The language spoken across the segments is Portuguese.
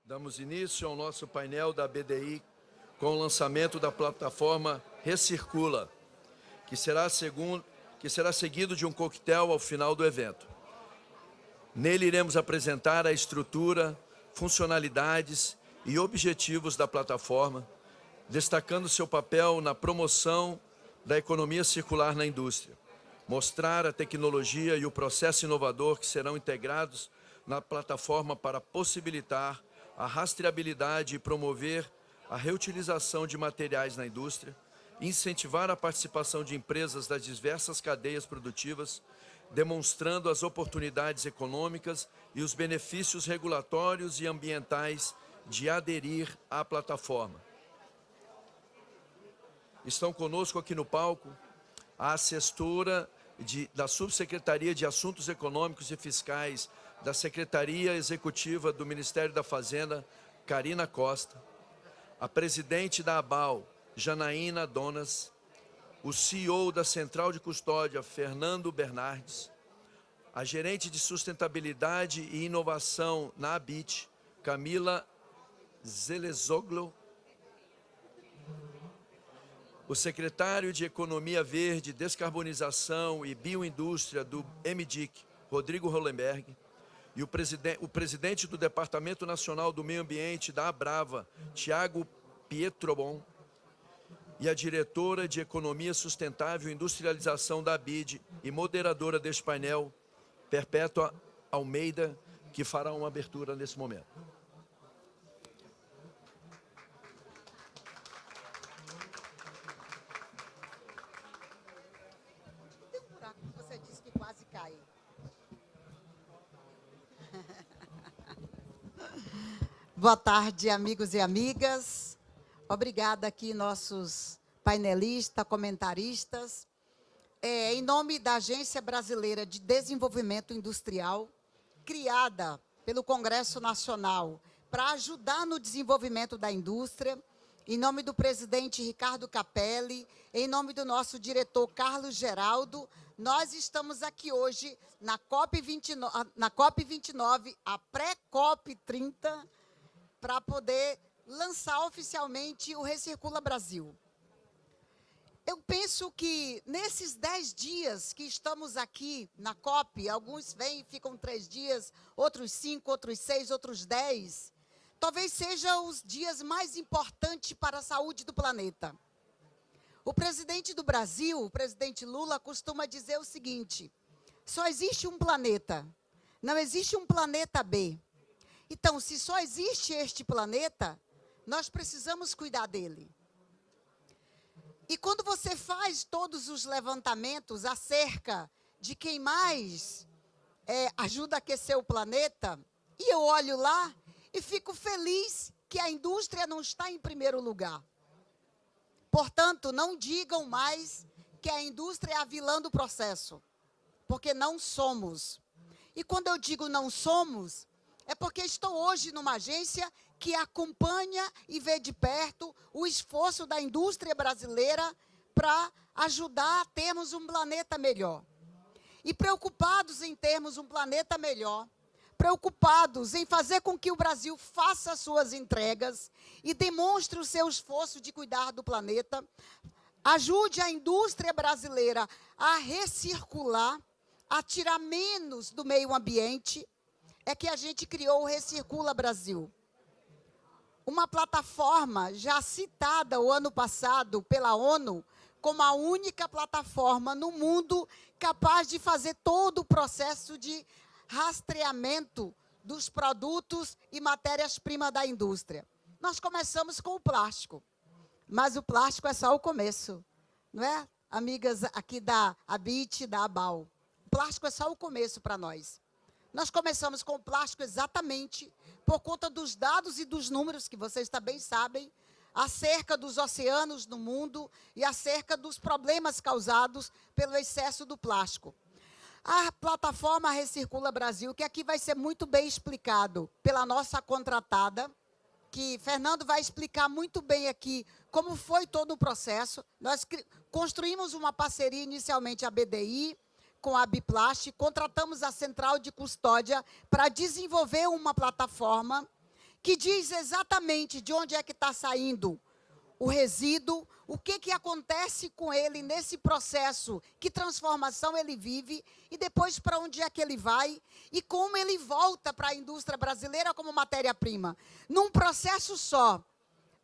Damos início ao nosso painel da BDI com o lançamento da plataforma Recircula, que será seguido de um coquetel ao final do evento. Nele iremos apresentar a estrutura, funcionalidades e objetivos da plataforma, destacando seu papel na promoção da economia circular na indústria, mostrar a tecnologia e o processo inovador que serão integrados na plataforma para possibilitar a rastreabilidade e promover a reutilização de materiais na indústria, incentivar a participação de empresas das diversas cadeias produtivas, demonstrando as oportunidades econômicas e os benefícios regulatórios e ambientais de aderir à plataforma. Estão conosco aqui no palco a assessora da Subsecretaria de Assuntos Econômicos e Fiscais da Secretaria Executiva do Ministério da Fazenda, Karina Costa, a presidente da ABAL, Janaína Donas, o CEO da Central de Custódia, Fernando Bernardes, a gerente de Sustentabilidade e Inovação na ABIT, Camila Zelezoglu, o secretário de Economia Verde, Descarbonização e Bioindústria do MDIC, Rodrigo Hollenberg, e o presidente do Departamento Nacional do Meio Ambiente da Abrava, Tiago Pietrobon, e a diretora de Economia Sustentável e Industrialização da ABID e moderadora deste painel, Perpétua Almeida, que fará uma abertura nesse momento. Tem um buraco que você disse que quase cai. Boa tarde, amigos e amigas. Obrigada aqui, nossos painelistas, comentaristas. Em nome da Agência Brasileira de Desenvolvimento Industrial, criada pelo Congresso Nacional para ajudar no desenvolvimento da indústria, em nome do presidente Ricardo Capelli, em nome do nosso diretor Carlos Geraldo, nós estamos aqui hoje na COP29, a pré-COP 30, para poder lançar oficialmente o Recircula Brasil. Eu penso que nesses 10 dias que estamos aqui na COP, alguns vêm e ficam 3 dias, outros 5, outros 6, outros 10, talvez sejam os dias mais importantes para a saúde do planeta. O presidente do Brasil, o presidente Lula, costuma dizer o seguinte: só existe um planeta, não existe um planeta B. Então, se só existe este planeta, nós precisamos cuidar dele. E quando você faz todos os levantamentos acerca de quem mais ajuda a aquecer o planeta, e eu olho lá e fico feliz que a indústria não está em primeiro lugar. Portanto, não digam mais que a indústria é a vilã do processo, porque não somos. E quando eu digo não somos, é porque estou hoje numa agência que acompanha e vê de perto o esforço da indústria brasileira para ajudar a termos um planeta melhor. E preocupados em termos um planeta melhor, preocupados em fazer com que o Brasil faça as suas entregas e demonstre o seu esforço de cuidar do planeta, ajude a indústria brasileira a recircular, a tirar menos do meio ambiente, é que a gente criou o Recircula Brasil. Uma plataforma já citada o ano passado pela ONU como a única plataforma no mundo capaz de fazer todo o processo de rastreamento dos produtos e matérias-primas da indústria. Nós começamos com o plástico, mas o plástico é só o começo, não é? Amigas aqui da ABIT, da ABAL. O plástico é só o começo para nós. Nós começamos com o plástico exatamente por conta dos dados e dos números que vocês também sabem, acerca dos oceanos no mundo e acerca dos problemas causados pelo excesso do plástico. A plataforma Recircula Brasil, que aqui vai ser muito bem explicado pela nossa contratada, que Fernando vai explicar muito bem aqui como foi todo o processo. Nós construímos uma parceria inicialmente a BDI, com a Biplast, contratamos a Central de Custódia para desenvolver uma plataforma que diz exatamente de onde é que está saindo o resíduo, o que acontece com ele nesse processo, que transformação ele vive, e depois para onde é que ele vai, e como ele volta para a indústria brasileira como matéria-prima. Num processo só,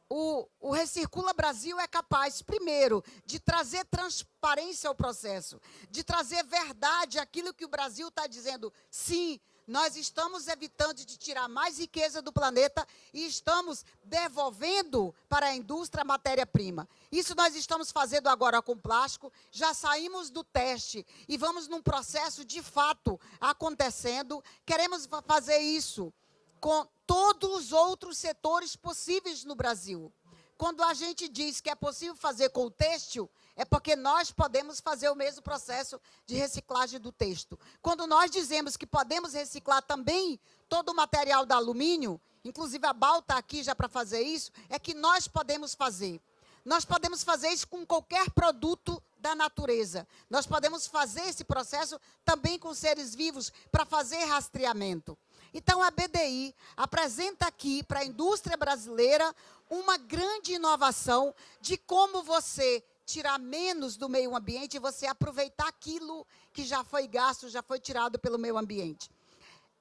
o Recircula Brasil é capaz, primeiro, de trazer transparência ao processo, de trazer verdade àquilo que o Brasil está dizendo. Sim, nós estamos evitando de tirar mais riqueza do planeta e estamos devolvendo para a indústria matéria-prima. Isso nós estamos fazendo agora com plástico, já saímos do teste e vamos num processo de fato acontecendo. Queremos fazer isso com todos os outros setores possíveis no Brasil. Quando a gente diz que é possível fazer com o têxtil, é porque nós podemos fazer o mesmo processo de reciclagem do texto. Quando nós dizemos que podemos reciclar também todo o material do alumínio, inclusive a BAL está aqui já para fazer isso, é que nós podemos fazer. Nós podemos fazer isso com qualquer produto da natureza. Nós podemos fazer esse processo também com seres vivos para fazer rastreamento. Então, a BDI apresenta aqui para a indústria brasileira uma grande inovação de como você tirar menos do meio ambiente e você aproveitar aquilo que já foi gasto, já foi tirado pelo meio ambiente.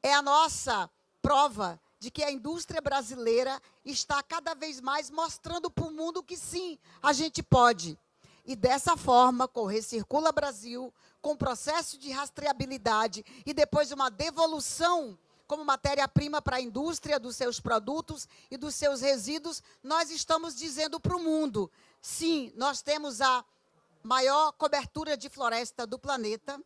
É a nossa prova de que a indústria brasileira está cada vez mais mostrando para o mundo que sim, a gente pode. E dessa forma, com o Recircula Brasil, com o processo de rastreabilidade e depois uma devolução como matéria-prima para a indústria dos seus produtos e dos seus resíduos, nós estamos dizendo para o mundo, sim, nós temos a maior cobertura de floresta do planeta,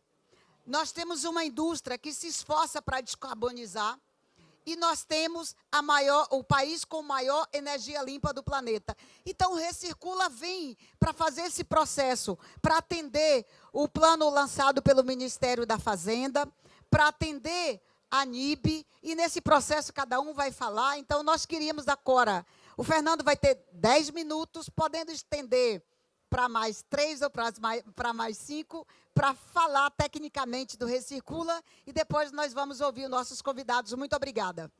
nós temos uma indústria que se esforça para descarbonizar e nós temos o país com maior energia limpa do planeta. Então, o Recircula vem para fazer esse processo, para atender o plano lançado pelo Ministério da Fazenda, para atender a NIB, e nesse processo cada um vai falar. Então, nós queríamos agora, o Fernando vai ter 10 minutos, podendo estender para mais 3 ou para mais 5, para falar tecnicamente do Recircula, e depois nós vamos ouvir os nossos convidados. Muito obrigada.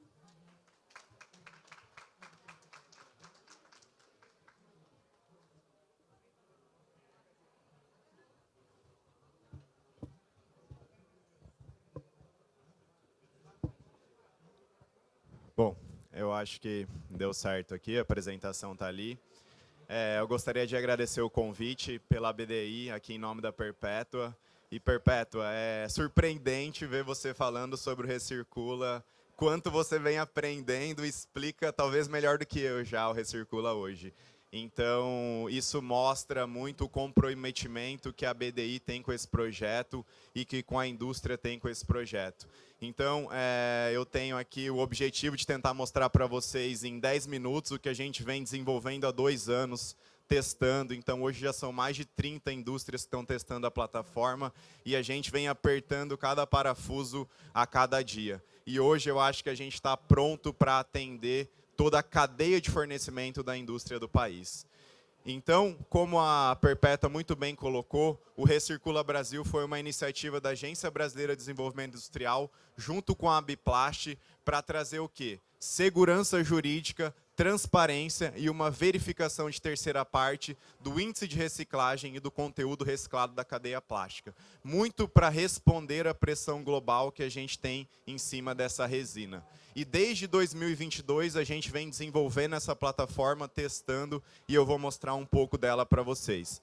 Bom, eu acho que deu certo aqui, a apresentação está ali. Eu gostaria de agradecer o convite pela BDI, aqui em nome da Perpétua. E, Perpétua, é surpreendente ver você falando sobre o Recircula, quanto você vem aprendendo, explica talvez melhor do que eu já o Recircula hoje. Então, isso mostra muito o comprometimento que a BDI tem com esse projeto e que com a indústria tem com esse projeto. Então, eu tenho aqui o objetivo de tentar mostrar para vocês em 10 minutos o que a gente vem desenvolvendo há 2 anos, testando. Então, hoje já são mais de 30 indústrias que estão testando a plataforma e a gente vem apertando cada parafuso a cada dia. E hoje eu acho que a gente está pronto para atender toda a cadeia de fornecimento da indústria do país. Então, como a Perpétua muito bem colocou, o Recircula Brasil foi uma iniciativa da Agência Brasileira de Desenvolvimento Industrial, junto com a Biplast, para trazer o quê? Segurança jurídica, transparência e uma verificação de terceira parte do índice de reciclagem e do conteúdo reciclado da cadeia plástica. Muito para responder à pressão global que a gente tem em cima dessa resina. E desde 2022 a gente vem desenvolvendo essa plataforma, testando, e eu vou mostrar um pouco dela para vocês.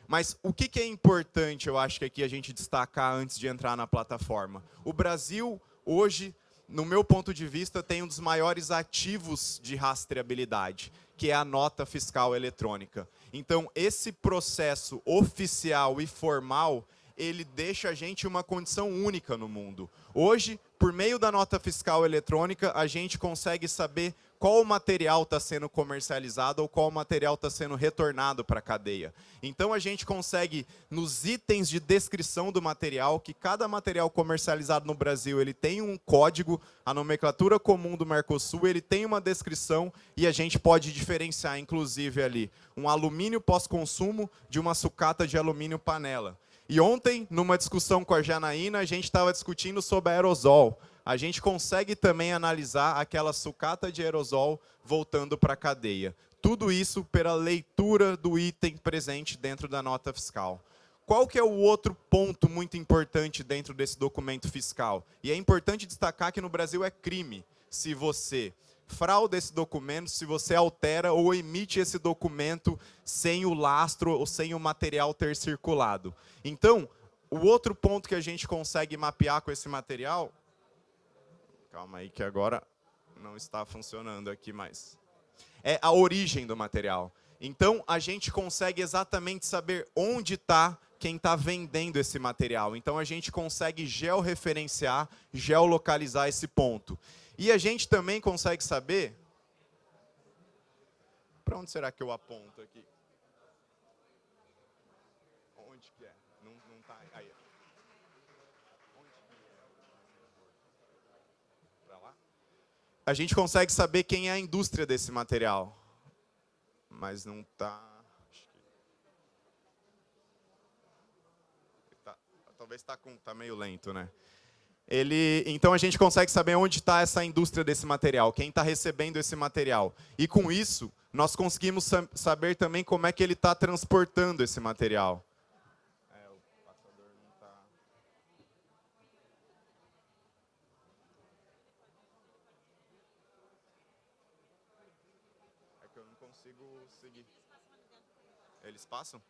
Mas o que é importante, eu acho que aqui a gente destacar antes de entrar na plataforma? O Brasil, hoje, no meu ponto de vista, tem um dos maiores ativos de rastreabilidade, que é a nota fiscal eletrônica. Então, esse processo oficial e formal, ele deixa a gente uma condição única no mundo. Hoje, por meio da nota fiscal eletrônica, a gente consegue saber qual material está sendo comercializado ou qual material está sendo retornado para a cadeia. Então, a gente consegue, nos itens de descrição do material, que cada material comercializado no Brasil ele tem um código, a nomenclatura comum do Mercosul, ele tem uma descrição e a gente pode diferenciar, inclusive, ali, um alumínio pós-consumo de uma sucata de alumínio panela. E ontem, numa discussão com a Janaína, a gente estava discutindo sobre aerosol. a gente consegue também analisar aquela sucata de aerosol voltando para a cadeia. Tudo isso pela leitura do item presente dentro da nota fiscal. Qual que é o outro ponto muito importante dentro desse documento fiscal? E é importante destacar que no Brasil é crime se você frauda esse documento, se você altera ou emite esse documento sem o lastro ou sem o material ter circulado. Então, o outro ponto que a gente consegue mapear com esse material... Calma aí que agora não está funcionando aqui mais. É a origem do material. Então, a gente consegue exatamente saber onde está quem está vendendo esse material. Então, a gente consegue georreferenciar, geolocalizar esse ponto. E a gente também consegue saber... Para onde será que eu aponto aqui? Onde que é? Não está aí. Onde que é? Para lá? A gente consegue saber quem é a indústria desse material. Mas não está... Talvez está meio lento, né? Então a gente consegue saber onde está essa indústria desse material, quem está recebendo esse material. E com isso, nós conseguimos saber também como é que ele está transportando esse material. O passador não está... É que eu não consigo seguir. Eles passam?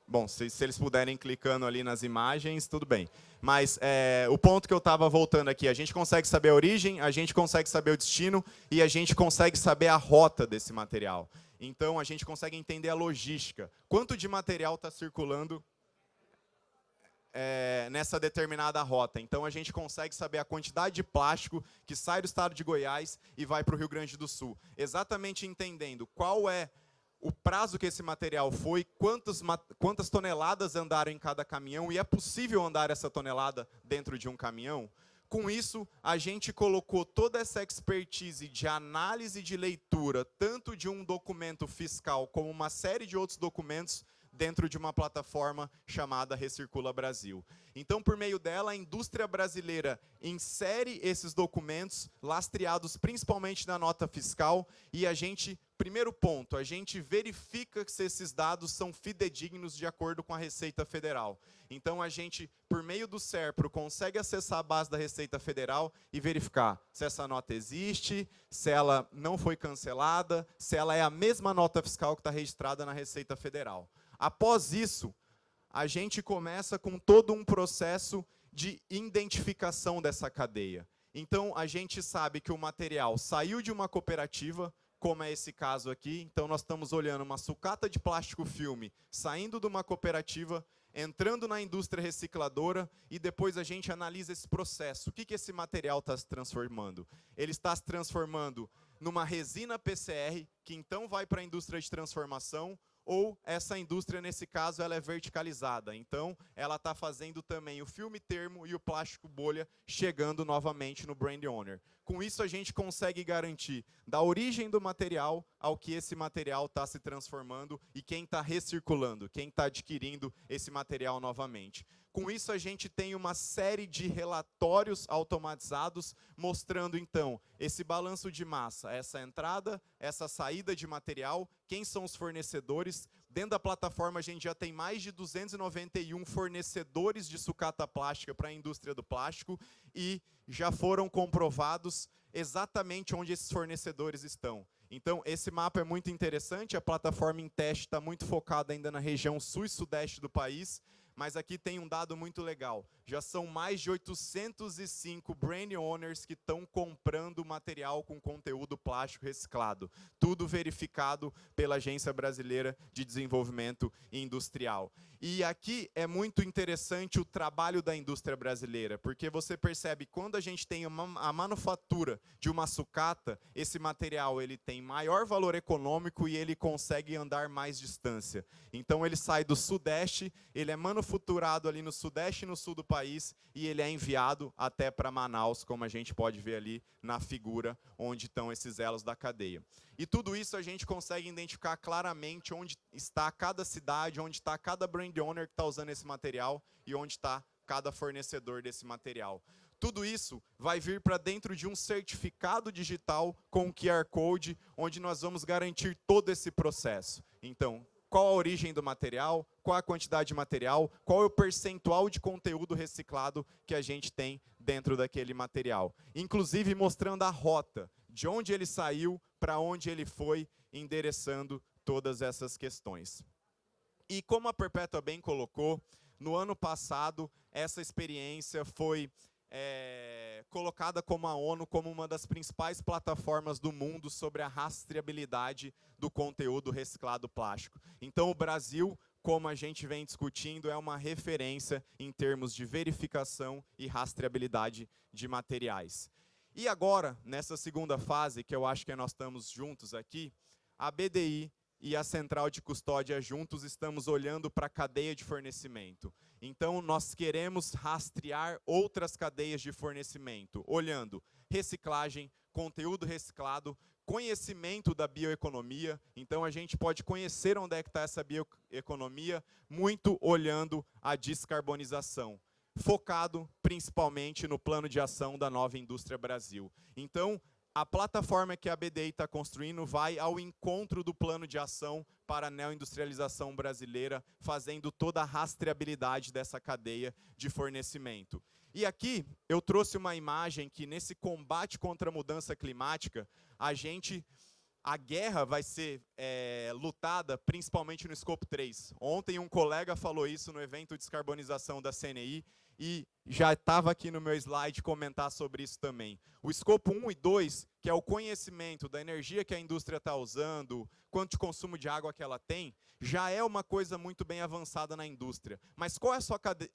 Bom, se eles puderem clicando ali nas imagens, tudo bem. Mas o ponto que eu estava voltando aqui, a gente consegue saber a origem, a gente consegue saber o destino e a gente consegue saber a rota desse material. Então, a gente consegue entender a logística. Quanto de material está circulando nessa determinada rota. Então, a gente consegue saber a quantidade de plástico que sai do estado de Goiás e vai para o Rio Grande do Sul. Exatamente entendendo qual é o prazo que esse material foi, quantas toneladas andaram em cada caminhão, e é possível andar essa tonelada dentro de um caminhão. Com isso, a gente colocou toda essa expertise de análise de leitura, tanto de um documento fiscal como uma série de outros documentos, dentro de uma plataforma chamada Recircula Brasil. Então, por meio dela, a indústria brasileira insere esses documentos, lastreados principalmente na nota fiscal, e a gente, primeiro ponto, a gente verifica se esses dados são fidedignos de acordo com a Receita Federal. Então, a gente, por meio do SERPRO, consegue acessar a base da Receita Federal e verificar se essa nota existe, se ela não foi cancelada, se ela é a mesma nota fiscal que está registrada na Receita Federal. Após isso, a gente começa com todo um processo de identificação dessa cadeia. Então, a gente sabe que o material saiu de uma cooperativa, como é esse caso aqui. Então, nós estamos olhando uma sucata de plástico filme saindo de uma cooperativa, entrando na indústria recicladora, e depois a gente analisa esse processo. O que esse material está se transformando? Ele está se transformando numa resina PCR, que então vai para a indústria de transformação, ou essa indústria, nesse caso, ela é verticalizada. Então, ela está fazendo também o filme termo e o plástico bolha chegando novamente no brand owner. Com isso, a gente consegue garantir da origem do material ao que esse material está se transformando e quem está recirculando, quem está adquirindo esse material novamente. Com isso, a gente tem uma série de relatórios automatizados mostrando, então, esse balanço de massa, essa entrada, essa saída de material, quem são os fornecedores. Dentro da plataforma, a gente já tem mais de 291 fornecedores de sucata plástica para a indústria do plástico e já foram comprovados exatamente onde esses fornecedores estão. Então, esse mapa é muito interessante, a plataforma em teste está muito focada ainda na região sul e sudeste do país, mas aqui tem um dado muito legal. Já são mais de 805 brand owners que estão comprando material com conteúdo plástico reciclado. Tudo verificado pela Agência Brasileira de Desenvolvimento Industrial. E aqui é muito interessante o trabalho da indústria brasileira, porque você percebe que quando a gente tem a manufatura de uma sucata, esse material ele tem maior valor econômico e ele consegue andar mais distância. Então ele sai do sudeste, ele é manufaturado ali no sudeste e no sul do país e ele é enviado até para Manaus, como a gente pode ver ali na figura onde estão esses elos da cadeia. E tudo isso a gente consegue identificar claramente onde está cada cidade, onde está cada brand owner que está usando esse material e onde está cada fornecedor desse material. Tudo isso vai vir para dentro de um certificado digital com QR Code, onde nós vamos garantir todo esse processo. Então, qual a origem do material, qual a quantidade de material, qual é o percentual de conteúdo reciclado que a gente tem dentro daquele material. Inclusive mostrando a rota, de onde ele saiu, para onde ele foi, endereçando todas essas questões. E como a Perpétua bem colocou, no ano passado, essa experiência foi colocada como a ONU como uma das principais plataformas do mundo sobre a rastreabilidade do conteúdo reciclado plástico. Então, o Brasil, como a gente vem discutindo, é uma referência em termos de verificação e rastreabilidade de materiais. E agora, nessa segunda fase, que eu acho que nós estamos juntos aqui, a BDI e a Central de Custódia juntos estamos olhando para a cadeia de fornecimento. Então, nós queremos rastrear outras cadeias de fornecimento, olhando reciclagem, conteúdo reciclado, conhecimento da bioeconomia. Então, a gente pode conhecer onde é que está essa bioeconomia, muito olhando a descarbonização, focado principalmente no plano de ação da Nova Indústria Brasil. Então, a plataforma que a BDI está construindo vai ao encontro do plano de ação para a neoindustrialização brasileira, fazendo toda a rastreabilidade dessa cadeia de fornecimento. E aqui eu trouxe uma imagem que nesse combate contra a mudança climática, a guerra vai ser lutada principalmente no escopo 3. Ontem um colega falou isso no evento de descarbonização da CNI, e já estava aqui no meu slide comentar sobre isso também. O escopo 1 e 2, que é o conhecimento da energia que a indústria está usando, quanto de consumo de água que ela tem, já é uma coisa muito bem avançada na indústria. Mas qual é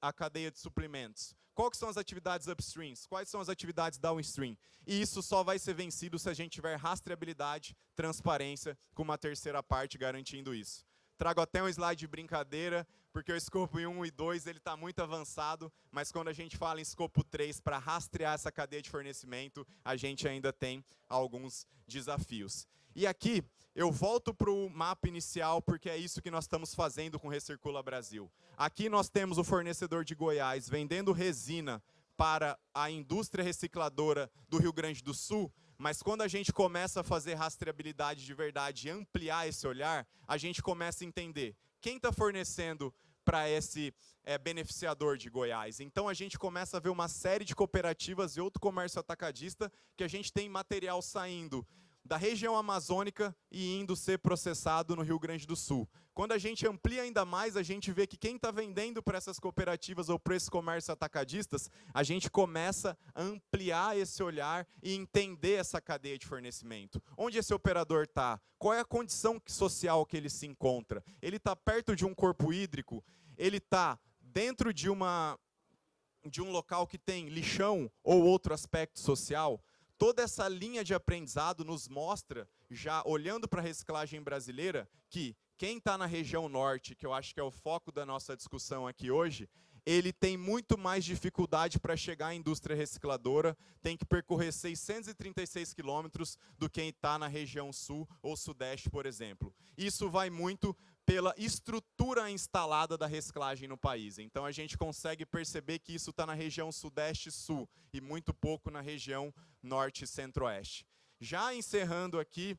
a cadeia de suprimentos? Quais são as atividades upstream? Quais são as atividades downstream? E isso só vai ser vencido se a gente tiver rastreabilidade, transparência, com uma terceira parte garantindo isso. Trago até um slide de brincadeira, porque o escopo 1 e 2 está muito avançado, mas quando a gente fala em escopo 3, para rastrear essa cadeia de fornecimento, a gente ainda tem alguns desafios. E aqui, eu volto para o mapa inicial, porque é isso que nós estamos fazendo com o Recircula Brasil. Aqui nós temos o fornecedor de Goiás vendendo resina para a indústria recicladora do Rio Grande do Sul, mas quando a gente começa a fazer rastreabilidade de verdade e ampliar esse olhar, a gente começa a entender quem está fornecendo para esse beneficiador de Goiás. Então, a gente começa a ver uma série de cooperativas e outro comércio atacadista que a gente tem material saindo da região amazônica e indo ser processado no Rio Grande do Sul. Quando a gente amplia ainda mais, a gente vê que quem está vendendo para essas cooperativas ou para esses comércios atacadistas, a gente começa a ampliar esse olhar e entender essa cadeia de fornecimento. Onde esse operador está? Qual é a condição social que ele se encontra? Ele está perto de um corpo hídrico? Ele está dentro de um local que tem lixão ou outro aspecto social? Toda essa linha de aprendizado nos mostra, já olhando para a reciclagem brasileira, que quem está na região norte, que eu acho que é o foco da nossa discussão aqui hoje, ele tem muito mais dificuldade para chegar à indústria recicladora, tem que percorrer 636 quilômetros do que está na região sul ou sudeste, por exemplo. Isso vai muito pela estrutura instalada da reciclagem no país. Então, a gente consegue perceber que isso está na região sudeste e sul, e muito pouco na região norte e centro-oeste. Já encerrando aqui,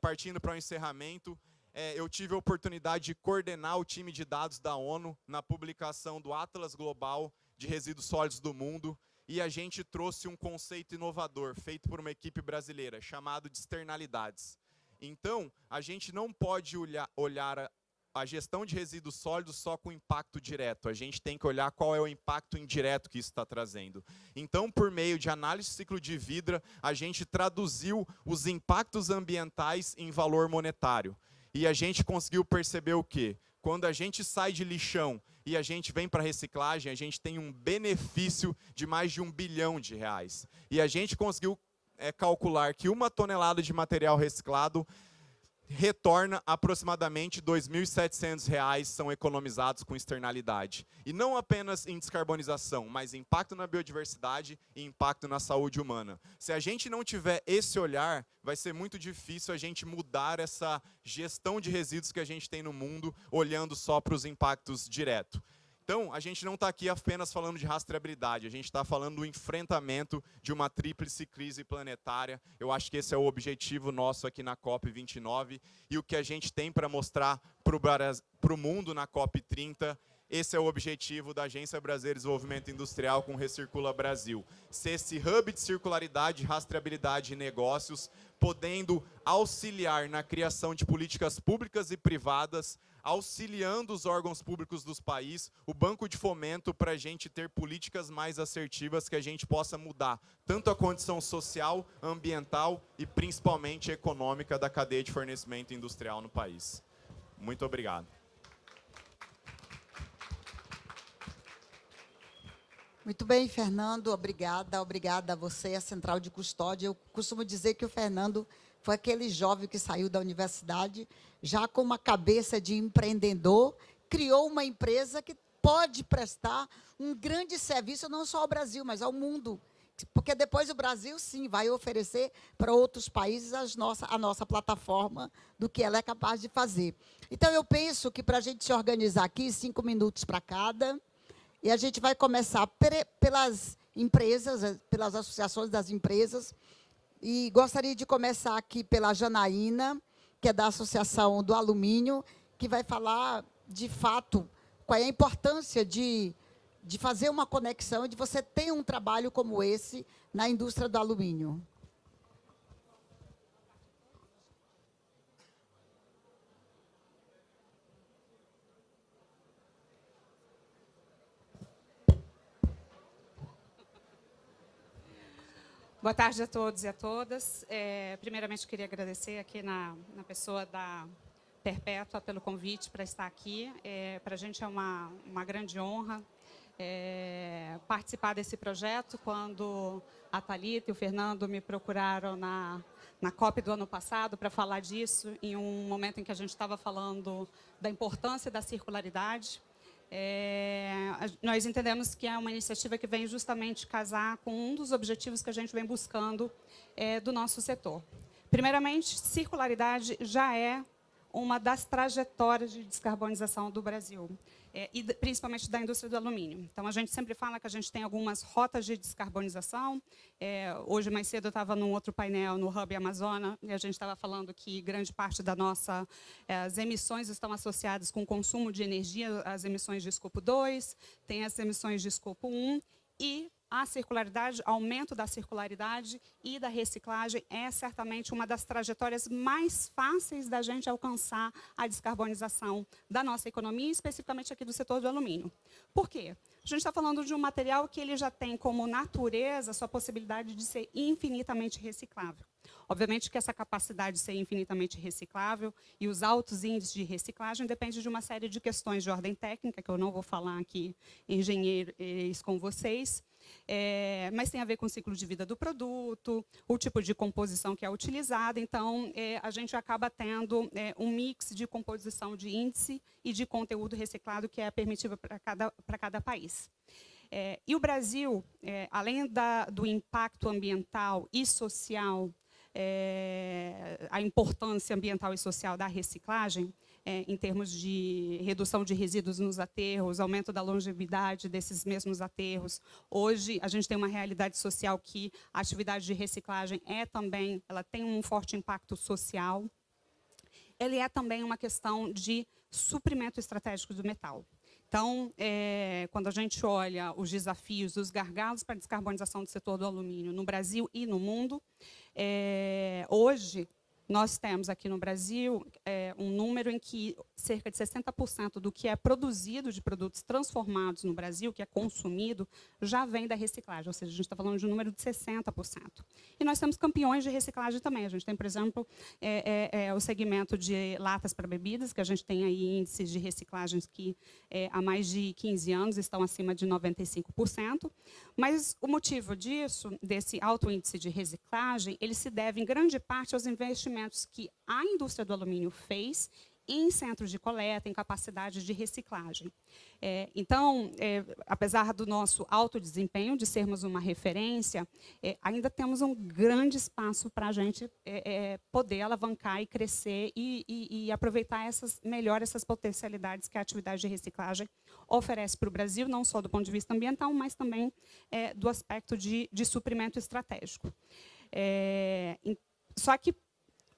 partindo para o encerramento, eu tive a oportunidade de coordenar o time de dados da ONU na publicação do Atlas Global de Resíduos Sólidos do Mundo, e a gente trouxe um conceito inovador, feito por uma equipe brasileira, chamado de externalidades. Então, a gente não pode olhar a gestão de resíduos sólidos só com impacto direto. A gente tem que olhar qual é o impacto indireto que isso está trazendo. Então, por meio de análise de ciclo de vida, a gente traduziu os impactos ambientais em valor monetário. E a gente conseguiu perceber o quê? Quando a gente sai de lixão e a gente vem para a reciclagem, a gente tem um benefício de mais de R$1 bilhão. E a gente conseguiu calcular que 1 tonelada de material reciclado retorna aproximadamente R$ 2.700 são economizados com externalidade. E não apenas em descarbonização, mas impacto na biodiversidade e impacto na saúde humana. Se a gente não tiver esse olhar, vai ser muito difícil a gente mudar essa gestão de resíduos que a gente tem no mundo, olhando só para os impactos diretos. Então, a gente não está aqui apenas falando de rastreabilidade, a gente está falando do enfrentamento de uma tríplice crise planetária. Eu acho que esse é o objetivo nosso aqui na COP29, e o que a gente tem para mostrar para o mundo na COP30, esse é o objetivo da Agência Brasileira de Desenvolvimento Industrial com Recircula Brasil. Ser esse hub de circularidade, rastreabilidade e negócios, podendo auxiliar na criação de políticas públicas e privadas, auxiliando os órgãos públicos dos países, o Banco de Fomento, para a gente ter políticas mais assertivas, que a gente possa mudar tanto a condição social, ambiental e principalmente econômica da cadeia de fornecimento industrial no país. Muito obrigado. Muito bem, Fernando, obrigada a você, a Central de Custódia. Eu costumo dizer que o Fernando foi aquele jovem que saiu da universidade, já com uma cabeça de empreendedor, criou uma empresa que pode prestar um grande serviço, não só ao Brasil, mas ao mundo. Porque depois o Brasil, sim, vai oferecer para outros países a nossa plataforma do que ela é capaz de fazer. Então, eu penso que, para a gente se organizar aqui, 5 minutos para cada, e a gente vai começar pelas empresas, pelas associações das empresas, e gostaria de começar aqui pela Janaína, que é da Associação do Alumínio, que vai falar, de fato, qual é a importância de fazer uma conexão, de você ter um trabalho como esse na indústria do alumínio. Boa tarde a todos e a todas. Primeiramente, queria agradecer aqui na pessoa da Perpétua pelo convite para estar aqui. Para a gente é uma grande honra participar desse projeto. Quando a Thalita e o Fernando me procuraram na COP do ano passado para falar disso, em um momento em que a gente estava falando da importância da circularidade, nós entendemos que é uma iniciativa que vem justamente casar com um dos objetivos que a gente vem buscando do nosso setor. Primeiramente, circularidade já é uma das trajetórias de descarbonização do Brasil, e principalmente da indústria do alumínio. Então, a gente sempre fala que a gente tem algumas rotas de descarbonização. Hoje, mais cedo, eu estava num outro painel no Hub Amazônia, e a gente estava falando que grande parte da as emissões estão associadas com o consumo de energia, as emissões de escopo 2, tem as emissões de escopo 1, e a circularidade, aumento da circularidade e da reciclagem é certamente uma das trajetórias mais fáceis da gente alcançar a descarbonização da nossa economia, especificamente aqui do setor do alumínio. Por quê? A gente está falando de um material que ele já tem como natureza a sua possibilidade de ser infinitamente reciclável. Obviamente que essa capacidade de ser infinitamente reciclável e os altos índices de reciclagem depende de uma série de questões de ordem técnica, que eu não vou falar aqui, engenheiros, com vocês, mas tem a ver com o ciclo de vida do produto, o tipo de composição que é utilizada. Então, a gente acaba tendo um mix de composição de índice e de conteúdo reciclado que é permitido para cada país. E o Brasil, além do impacto ambiental e social, a importância ambiental e social da reciclagem, em termos de redução de resíduos nos aterros, aumento da longevidade desses mesmos aterros. Hoje, a gente tem uma realidade social que a atividade de reciclagem ela tem um forte impacto social. Ele é também uma questão de suprimento estratégico do metal. Então, quando a gente olha os desafios, os gargalos para a descarbonização do setor do alumínio no Brasil e no mundo, hoje, nós temos aqui no Brasil um número em que cerca de 60% do que é produzido de produtos transformados no Brasil, que é consumido, já vem da reciclagem, ou seja, a gente está falando de um número de 60%. E nós temos campeões de reciclagem também. A gente tem, por exemplo, o segmento de latas para bebidas, que a gente tem aí índices de reciclagens que há mais de 15 anos estão acima de 95%. Mas o motivo disso, desse alto índice de reciclagem, ele se deve, em grande parte, aos investimentos que a indústria do alumínio fez em centros de coleta, em capacidade de reciclagem. Então, apesar do nosso alto desempenho, de sermos uma referência, ainda temos um grande espaço para a gente poder alavancar e crescer e aproveitar melhor essas potencialidades que a atividade de reciclagem oferece para o Brasil, não só do ponto de vista ambiental, mas também do aspecto de suprimento estratégico. Só que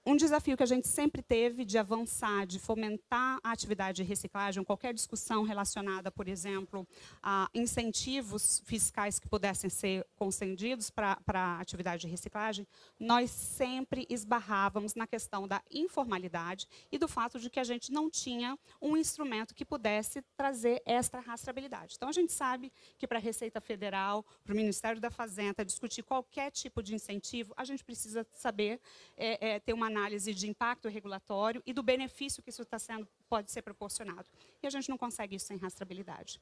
um desafio que a gente sempre teve de avançar, de fomentar a atividade de reciclagem, qualquer discussão relacionada, por exemplo, a incentivos fiscais que pudessem ser concedidos para a atividade de reciclagem, nós sempre esbarrávamos na questão da informalidade e do fato de que a gente não tinha um instrumento que pudesse trazer esta rastreabilidade. Então, a gente sabe que para a Receita Federal, para o Ministério da Fazenda, discutir qualquer tipo de incentivo, a gente precisa saber ter uma análise de impacto regulatório e do benefício que isso pode ser proporcionado. E a gente não consegue isso sem rastreabilidade.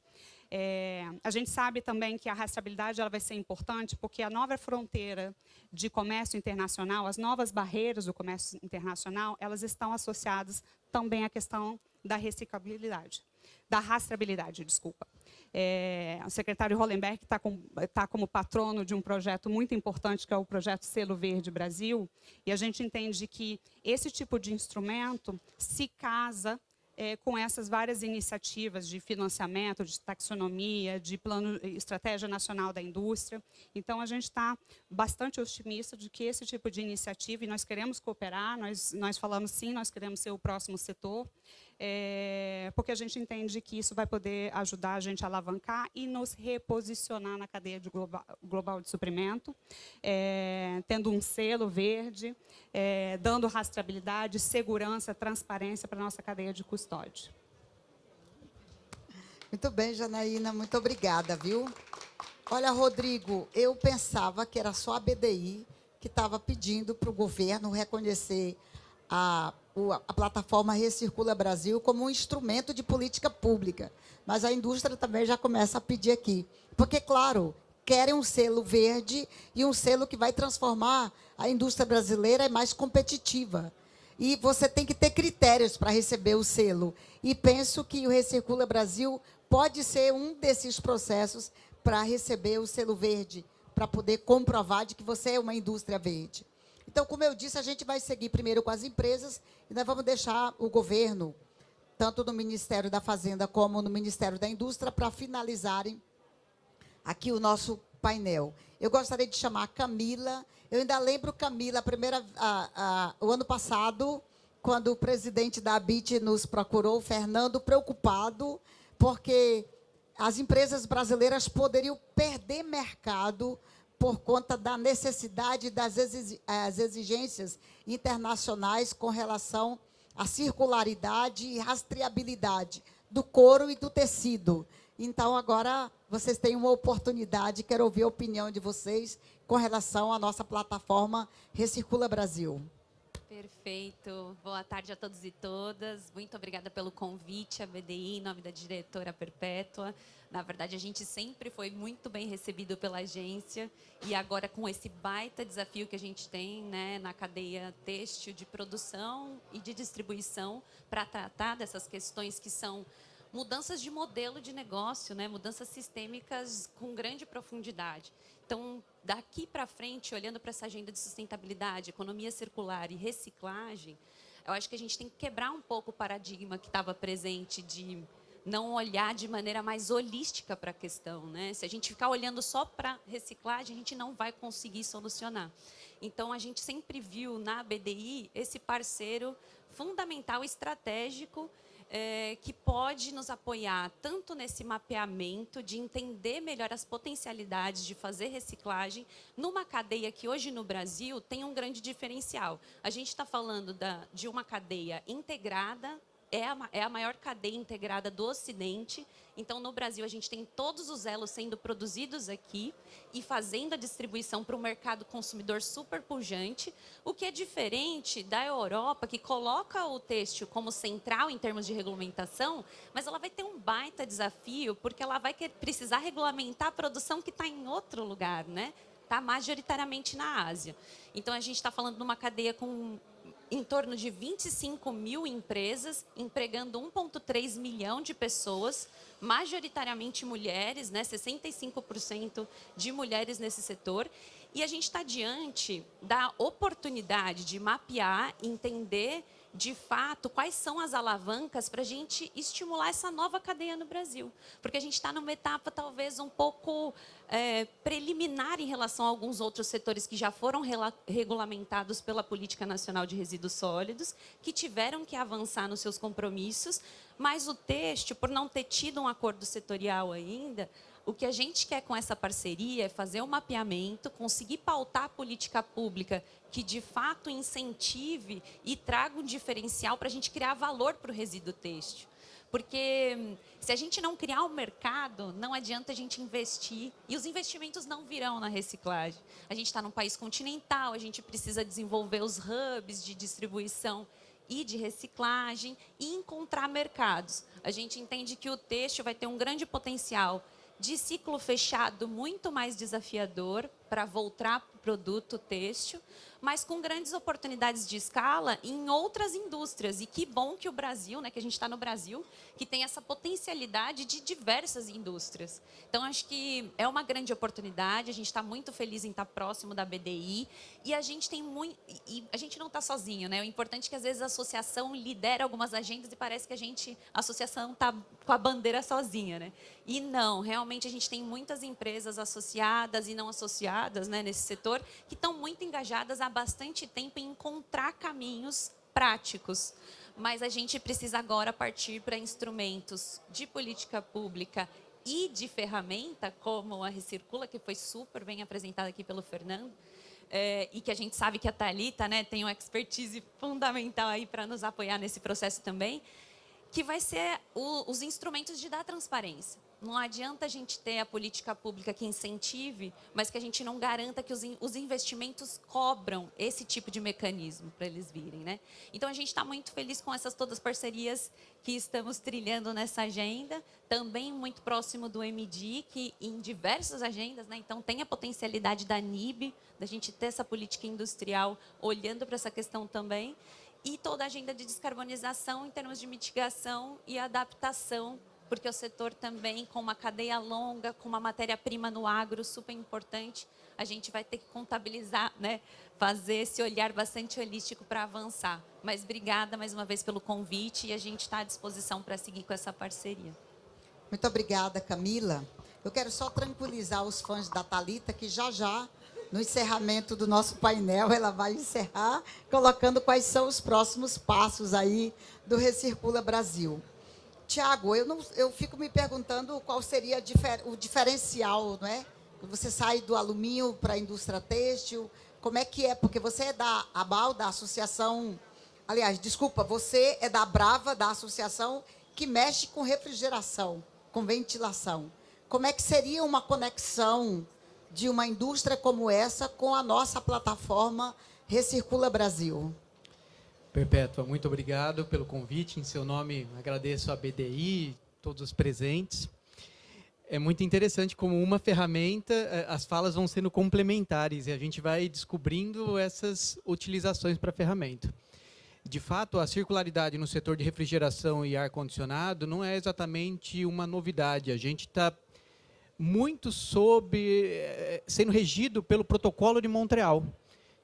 A gente sabe também que a rastreabilidade ela vai ser importante porque a nova fronteira de comércio internacional, as novas barreiras do comércio internacional, elas estão associadas também à questão da reciclabilidade, da rastreabilidade, desculpa. O secretário Hollenberg está como patrono de um projeto muito importante, que é o projeto Selo Verde Brasil, e a gente entende que esse tipo de instrumento se casa com essas várias iniciativas de financiamento, de taxonomia, de plano, estratégia nacional da indústria. Então, a gente está bastante otimista de que esse tipo de iniciativa, e nós queremos cooperar, nós falamos sim, nós queremos ser o próximo setor, porque a gente entende que isso vai poder ajudar a gente a alavancar e nos reposicionar na cadeia global de suprimento, tendo um selo verde, dando rastreabilidade, segurança, transparência para a nossa cadeia de custódia. Muito bem, Janaína, muito obrigada, viu? Olha, Rodrigo, eu pensava que era só a BDI que estava pedindo para o governo reconhecer a plataforma Recircula Brasil como um instrumento de política pública. Mas a indústria também já começa a pedir aqui. Porque, claro, querem um selo verde e um selo que vai transformar a indústria brasileira em mais competitiva. E você tem que ter critérios para receber o selo. E penso que o Recircula Brasil pode ser um desses processos para receber o selo verde, para poder comprovar de que você é uma indústria verde. Então, como eu disse, a gente vai seguir primeiro com as empresas e nós vamos deixar o governo, tanto no Ministério da Fazenda como no Ministério da Indústria, para finalizarem aqui o nosso painel. Eu gostaria de chamar a Camila. Eu ainda lembro, Camila, o ano passado, quando o presidente da ABIT nos procurou, o Fernando, preocupado, porque as empresas brasileiras poderiam perder mercado por conta da necessidade das exigências internacionais com relação à circularidade e rastreabilidade do couro e do tecido. Então, agora, vocês têm uma oportunidade, quero ouvir a opinião de vocês com relação à nossa plataforma Recircula Brasil. Perfeito. Boa tarde a todos e todas. Muito obrigada pelo convite à BDI, em nome da diretora Perpétua. Na verdade, a gente sempre foi muito bem recebido pela agência e agora com esse baita desafio que a gente tem, né, na cadeia têxtil de produção e de distribuição para tratar dessas questões que são mudanças de modelo de negócio, né, mudanças sistêmicas com grande profundidade. Então, daqui para frente, olhando para essa agenda de sustentabilidade, economia circular e reciclagem, eu acho que a gente tem que quebrar um pouco o paradigma que estava presente de não olhar de maneira mais holística para a questão, né? Se a gente ficar olhando só para reciclagem, a gente não vai conseguir solucionar. Então, a gente sempre viu na BDI esse parceiro fundamental, estratégico, que pode nos apoiar tanto nesse mapeamento de entender melhor as potencialidades de fazer reciclagem numa cadeia que hoje no Brasil tem um grande diferencial. A gente está falando de uma cadeia integrada, é a maior cadeia integrada do Ocidente. Então, no Brasil, a gente tem todos os elos sendo produzidos aqui e fazendo a distribuição para o mercado consumidor super pujante, o que é diferente da Europa, que coloca o têxtil como central em termos de regulamentação, mas ela vai ter um baita desafio, porque ela vai precisar regulamentar a produção que está em outro lugar, né? Está majoritariamente na Ásia. Então, a gente está falando de uma cadeia com em torno de 25 mil empresas, empregando 1,3 milhão de pessoas, majoritariamente mulheres, né, 65% de mulheres nesse setor. E a gente está diante da oportunidade de mapear, entender, de fato, quais são as alavancas para a gente estimular essa nova cadeia no Brasil. Porque a gente está numa etapa, talvez, um pouco preliminar em relação a alguns outros setores que já foram regulamentados pela Política Nacional de Resíduos Sólidos, que tiveram que avançar nos seus compromissos, mas o texto, por não ter tido um acordo setorial ainda, o que a gente quer com essa parceria é fazer um mapeamento, conseguir pautar a política pública que, de fato, incentive e traga um diferencial para a gente criar valor para o resíduo têxtil. Porque se a gente não criar um mercado, não adianta a gente investir, e os investimentos não virão na reciclagem. A gente está num país continental, a gente precisa desenvolver os hubs de distribuição e de reciclagem e encontrar mercados. A gente entende que o têxtil vai ter um grande potencial de ciclo fechado muito mais desafiador para voltar para o produto têxtil, mas com grandes oportunidades de escala em outras indústrias. E que bom que o Brasil, né, que a gente está no Brasil, que tem essa potencialidade de diversas indústrias. Então, acho que é uma grande oportunidade, a gente está muito feliz em estar próximo da BDI, e a gente tem muito, e a gente não está sozinho, né? O importante é que, às vezes, a associação lidera algumas agendas e parece que a associação está com a bandeira sozinha, né? E não, realmente a gente tem muitas empresas associadas e não associadas, né, nesse setor, que estão muito engajadas há bastante tempo em encontrar caminhos práticos. Mas a gente precisa agora partir para instrumentos de política pública e de ferramenta, como a Recircula, que foi super bem apresentada aqui pelo Fernando, e que a gente sabe que a Thalita, né, tem uma expertise fundamental aí para nos apoiar nesse processo também, que vai ser os instrumentos de dar transparência. Não adianta a gente ter a política pública que incentive, mas que a gente não garanta que os investimentos cobram esse tipo de mecanismo para eles virem, né? Então, a gente está muito feliz com essas todas as parcerias que estamos trilhando nessa agenda, também muito próximo do MD, que em diversas agendas, né? Então, tem a potencialidade da NIB, da gente ter essa política industrial olhando para essa questão também, e toda a agenda de descarbonização em termos de mitigação e adaptação, porque o setor também, com uma cadeia longa, com uma matéria-prima no agro super importante, a gente vai ter que contabilizar, né? Fazer esse olhar bastante holístico para avançar. Mas obrigada mais uma vez pelo convite e a gente está à disposição para seguir com essa parceria. Muito obrigada, Camila. Eu quero só tranquilizar os fãs da Thalita que já, no encerramento do nosso painel, ela vai encerrar colocando quais são os próximos passos aí do Recircula Brasil. Tiago, eu fico me perguntando qual seria o diferencial, não é? Você sai do alumínio para a indústria têxtil, como é que é? Porque você é da ABAL, da associação... Aliás, desculpa, você é da Brava, da associação que mexe com refrigeração, com ventilação. Como é que seria uma conexão de uma indústria como essa com a nossa plataforma Recircula Brasil? Perpétua, muito obrigado pelo convite. Em seu nome, agradeço a BDI, todos os presentes. É muito interessante como uma ferramenta, as falas vão sendo complementares e a gente vai descobrindo essas utilizações para a ferramenta. De fato, a circularidade no setor de refrigeração e ar-condicionado não é exatamente uma novidade. A gente está muito sendo regido pelo Protocolo de Montreal,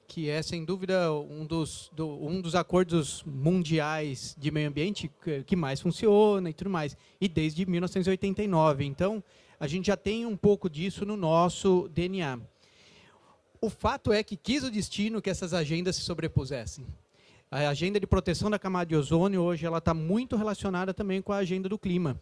que é, sem dúvida, um dos acordos mundiais de meio ambiente que mais funciona e tudo mais, e desde 1989. Então, a gente já tem um pouco disso no nosso DNA. O fato é que quis o destino que essas agendas se sobrepusessem. A agenda de proteção da camada de ozônio, hoje, ela está muito relacionada também com a agenda do clima.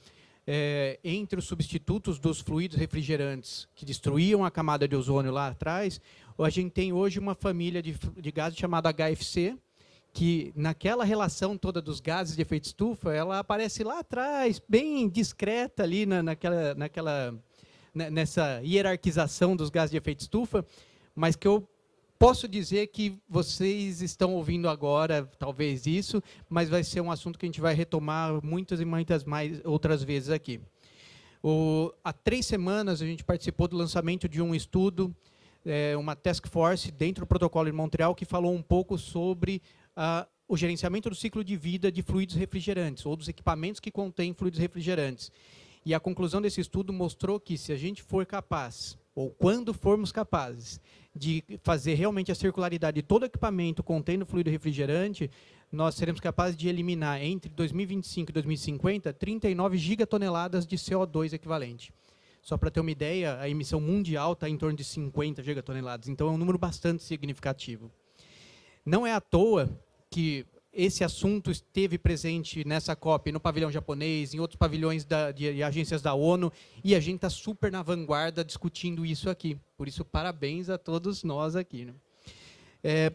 Entre os substitutos dos fluidos refrigerantes que destruíam a camada de ozônio lá atrás, a gente tem hoje uma família de gases chamada HFC, que naquela relação toda dos gases de efeito estufa, ela aparece lá atrás, bem discreta ali nessa hierarquização dos gases de efeito estufa, mas que eu posso dizer que vocês estão ouvindo agora, talvez isso, mas vai ser um assunto que a gente vai retomar muitas e muitas mais outras vezes aqui. Há 3 semanas a gente participou do lançamento de um estudo, uma task force dentro do Protocolo de Montreal, que falou um pouco sobre o gerenciamento do ciclo de vida de fluidos refrigerantes, ou dos equipamentos que contêm fluidos refrigerantes. E a conclusão desse estudo mostrou que, se a gente for capaz, ou quando formos capazes, de fazer realmente a circularidade de todo equipamento contendo fluido refrigerante, nós seremos capazes de eliminar, entre 2025 e 2050, 39 gigatoneladas de CO2 equivalente. Só para ter uma ideia, a emissão mundial está em torno de 50 gigatoneladas, então é um número bastante significativo. Não é à toa que esse assunto esteve presente nessa COP, no pavilhão japonês, em outros pavilhões de agências da ONU, e a gente está super na vanguarda discutindo isso aqui. Por isso, parabéns a todos nós aqui, né?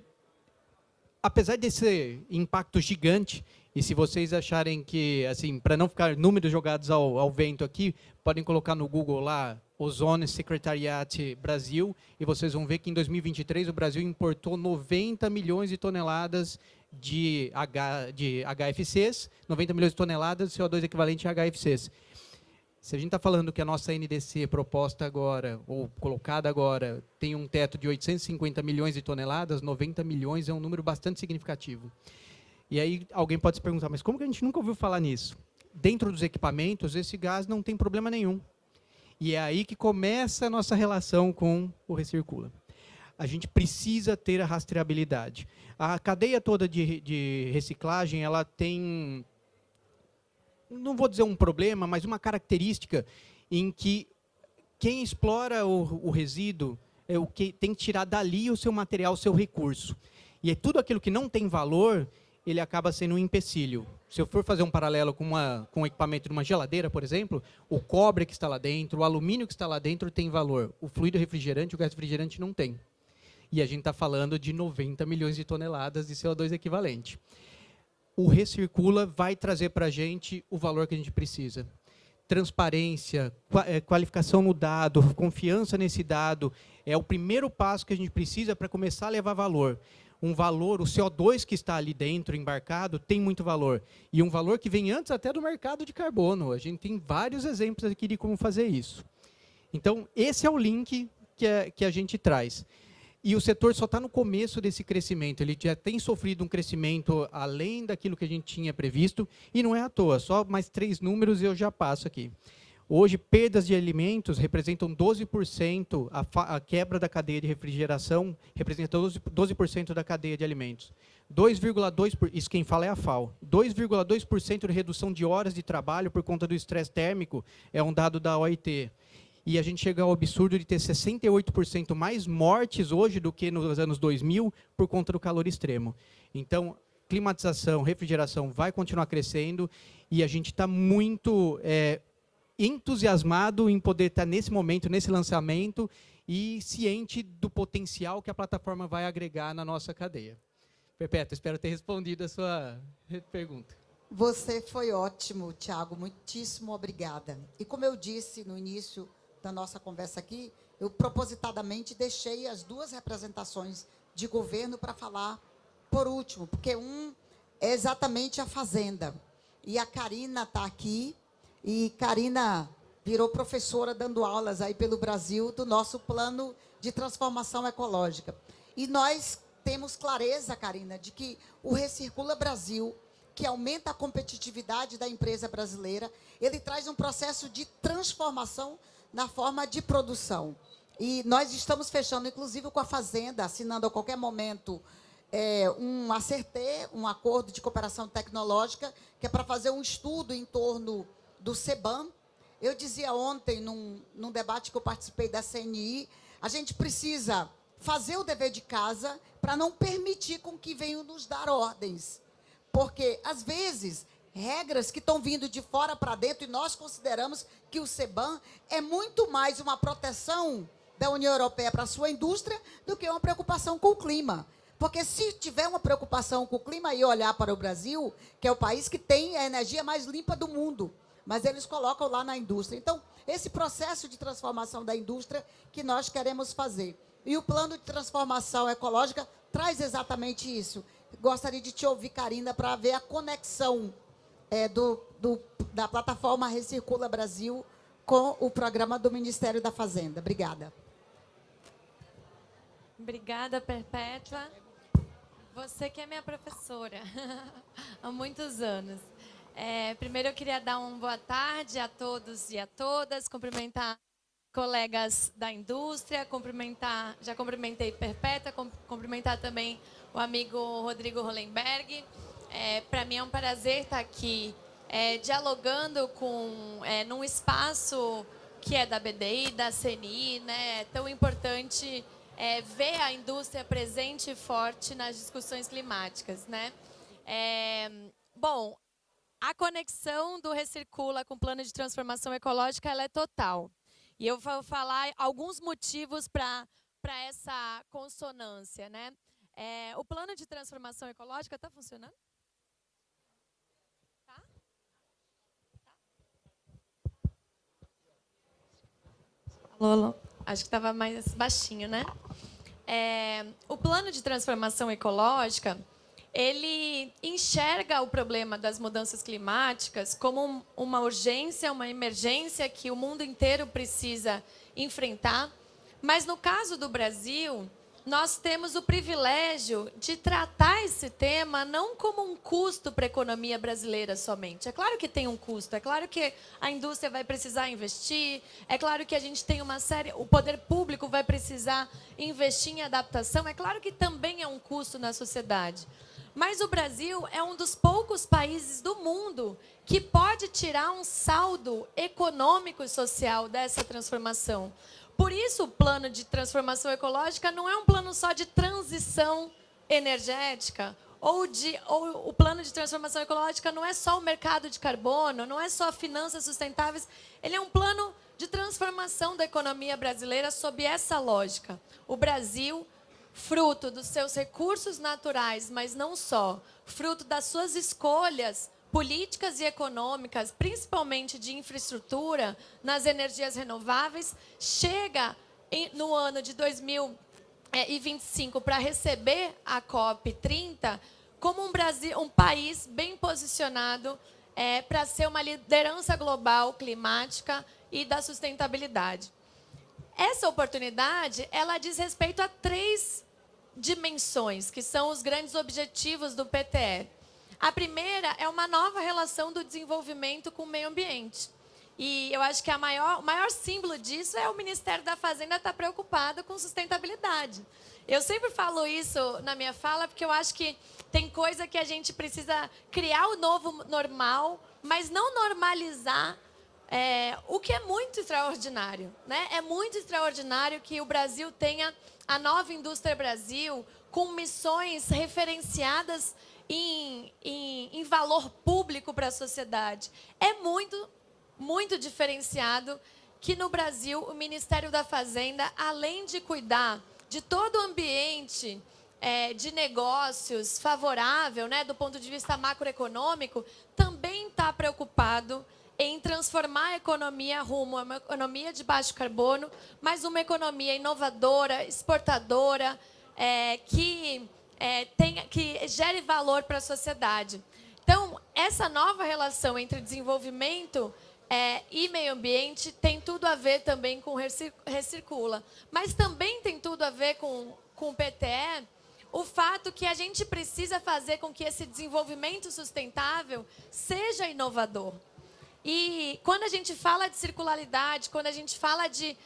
Apesar desse impacto gigante, e se vocês acharem que, assim, para não ficar números jogados ao vento aqui, podem colocar no Google lá, Ozone Secretariat Brasil, e vocês vão ver que em 2023 o Brasil importou 90 milhões de toneladas de HFCs, 90 milhões de toneladas de CO2 equivalente a HFCs. Se a gente está falando que a nossa NDC proposta agora, ou colocada agora, tem um teto de 850 milhões de toneladas, 90 milhões é um número bastante significativo. E aí alguém pode se perguntar, mas como que a gente nunca ouviu falar nisso? Dentro dos equipamentos, esse gás não tem problema nenhum. E é aí que começa a nossa relação com o Recircula. A gente precisa ter a rastreabilidade. A cadeia toda de reciclagem, ela tem, não vou dizer um problema, mas uma característica em que quem explora o resíduo é o que tem que tirar dali o seu material, o seu recurso. E é tudo aquilo que não tem valor, ele acaba sendo um empecilho. Se eu for fazer um paralelo com um equipamento de uma geladeira, por exemplo, o cobre que está lá dentro, o alumínio que está lá dentro tem valor. O fluido refrigerante, o gás refrigerante não tem. E a gente está falando de 90 milhões de toneladas de CO2 equivalente. O Recircula vai trazer para a gente o valor que a gente precisa. Transparência, qualificação no dado, confiança nesse dado, é o primeiro passo que a gente precisa para começar a levar valor. Um valor, o CO2 que está ali dentro, embarcado, tem muito valor. E um valor que vem antes até do mercado de carbono. A gente tem vários exemplos aqui de como fazer isso. Então, esse é o link que a gente traz. E o setor só está no começo desse crescimento. Ele já tem sofrido um crescimento além daquilo que a gente tinha previsto, e não é à toa. Só mais 3 números e eu já passo aqui. Hoje, perdas de alimentos representam 12%, a quebra da cadeia de refrigeração representa 12% da cadeia de alimentos. 2,2%, isso quem fala é a FAO, 2,2% de redução de horas de trabalho por conta do estresse térmico é um dado da OIT. E a gente chega ao absurdo de ter 68% mais mortes hoje do que nos anos 2000 por conta do calor extremo. Então, climatização, refrigeração vai continuar crescendo e a gente está muito entusiasmado em poder estar nesse momento, nesse lançamento e ciente do potencial que a plataforma vai agregar na nossa cadeia. Perpétua, espero ter respondido a sua pergunta. Você foi ótimo, Thiago, muitíssimo obrigada. E como eu disse no início da nossa conversa aqui, eu propositadamente deixei as 2 representações de governo para falar por último, porque um é exatamente a Fazenda. E a Karina está aqui, e Karina virou professora dando aulas aí pelo Brasil do nosso plano de transformação ecológica. E nós temos clareza, Karina, de que o Recircula Brasil, que aumenta a competitividade da empresa brasileira, ele traz um processo de transformação na forma de produção. E nós estamos fechando, inclusive, com a Fazenda, assinando a qualquer momento um ACT, um acordo de cooperação tecnológica, que é para fazer um estudo em torno do CBAM. Eu dizia ontem, num debate que eu participei da CNI, a gente precisa fazer o dever de casa para não permitir com que venham nos dar ordens. Porque, às vezes, regras que estão vindo de fora para dentro, e nós consideramos que o CBAM é muito mais uma proteção da União Europeia para a sua indústria do que uma preocupação com o clima. Porque se tiver uma preocupação com o clima e olhar para o Brasil, que é o país que tem a energia mais limpa do mundo, mas eles colocam lá na indústria. Então, esse processo de transformação da indústria que nós queremos fazer. E o plano de transformação ecológica traz exatamente isso. Gostaria de te ouvir, Karina, para ver a conexão da plataforma Recircula Brasil com o programa do Ministério da Fazenda. Obrigada. Obrigada, Perpétua. Você que é minha professora há muitos anos. Primeiro eu queria dar uma boa tarde a todos e a todas, cumprimentar colegas da indústria, já cumprimentei Perpétua, cumprimentar também o amigo Rodrigo Hollenberg. Para mim é um prazer estar aqui dialogando num espaço que é da BDI, da CNI, né? É tão importante ver a indústria presente e forte nas discussões climáticas, né? Bom, a conexão do Recircula com o plano de transformação ecológica ela é total. E eu vou falar alguns motivos para essa consonância, né? O plano de transformação ecológica está funcionando? Tá? Alô, alô. Acho que estava mais baixinho, né? O plano de transformação ecológica, ele enxerga o problema das mudanças climáticas como uma urgência, uma emergência que o mundo inteiro precisa enfrentar. Mas, no caso do Brasil, nós temos o privilégio de tratar esse tema não como um custo para a economia brasileira somente. É claro que tem um custo, é claro que a indústria vai precisar investir, é claro que a gente tem o poder público vai precisar investir em adaptação, é claro que também é um custo na sociedade. Mas o Brasil é um dos poucos países do mundo que pode tirar um saldo econômico e social dessa transformação. Por isso, o plano de transformação ecológica não é um plano só de transição energética, ou o plano de transformação ecológica não é só o mercado de carbono, não é só finanças sustentáveis, ele é um plano de transformação da economia brasileira sob essa lógica. O Brasil, fruto dos seus recursos naturais, mas não só, fruto das suas escolhas políticas e econômicas, principalmente de infraestrutura, nas energias renováveis, chega no ano de 2025 para receber a COP30 como um país bem posicionado para ser uma liderança global climática e da sustentabilidade. Essa oportunidade, ela diz respeito a 3 dimensões, que são os grandes objetivos do PTE. A primeira é uma nova relação do desenvolvimento com o meio ambiente. E eu acho que o maior símbolo disso é o Ministério da Fazenda estar preocupado com sustentabilidade. Eu sempre falo isso na minha fala, porque eu acho que tem coisa que a gente precisa criar o novo normal, mas não normalizar o que é muito extraordinário, né? É muito extraordinário que o Brasil tenha a nova Indústria Brasil com missões referenciadas em valor público para a sociedade. É muito, muito diferenciado que no Brasil o Ministério da Fazenda, além de cuidar de todo o ambiente de negócios favorável, né, do ponto de vista macroeconômico, também está preocupado em transformar a economia rumo a uma economia de baixo carbono, mas uma economia inovadora, exportadora, que gere valor para a sociedade. Então, essa nova relação entre desenvolvimento e meio ambiente tem tudo a ver também com o Recircula. Mas também tem tudo a ver com o PTE, o fato que a gente precisa fazer com que esse desenvolvimento sustentável seja inovador. E quando a gente fala de circularidade, quando a gente fala de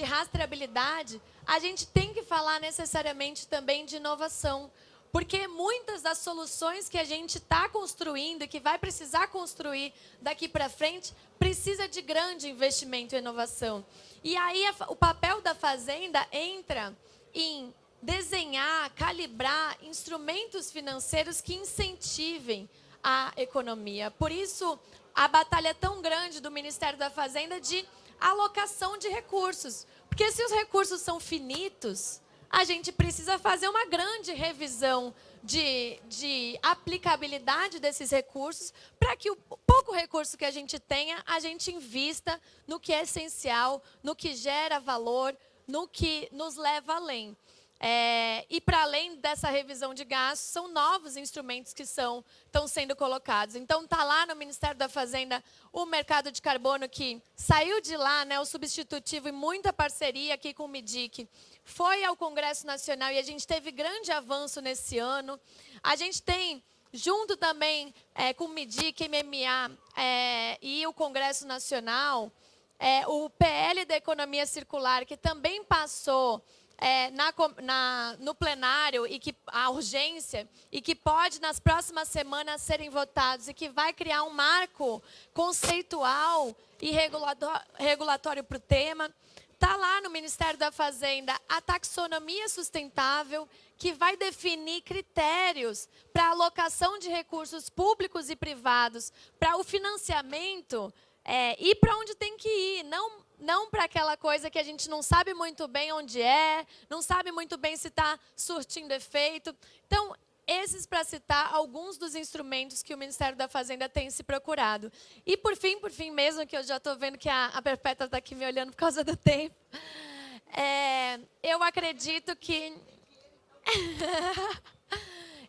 rastreabilidade, a gente tem que falar necessariamente também de inovação. Porque muitas das soluções que a gente está construindo e que vai precisar construir daqui para frente, precisa de grande investimento em inovação. E aí o papel da Fazenda entra em desenhar, calibrar instrumentos financeiros que incentivem a economia. Por isso, a batalha é tão grande do Ministério da Fazenda de alocação de recursos. Porque se os recursos são finitos, a gente precisa fazer uma grande revisão de aplicabilidade desses recursos para que o pouco recurso que a gente tenha, a gente invista no que é essencial, no que gera valor, no que nos leva além. E para além dessa revisão de gastos, são novos instrumentos que estão sendo colocados. Então, está lá no Ministério da Fazenda o mercado de carbono, que saiu de lá, né, o substitutivo, e muita parceria aqui com o MIDIC. Foi ao Congresso Nacional e a gente teve grande avanço nesse ano. A gente tem, junto também com o MIDIC, MMA e o Congresso Nacional, o PL da Economia Circular, que também passou no plenário, e que a urgência, e que pode nas próximas semanas serem votados, e que vai criar um marco conceitual e regulatório para o tema. Está lá no Ministério da Fazenda a taxonomia sustentável, que vai definir critérios para a alocação de recursos públicos e privados, para o financiamento e para onde tem que ir, não para aquela coisa que a gente não sabe muito bem onde não sabe muito bem se está surtindo efeito. Então, esses para citar alguns dos instrumentos que o Ministério da Fazenda tem se procurado. E, por fim mesmo, que eu já estou vendo que a Perpétua está aqui me olhando por causa do tempo, eu acredito que...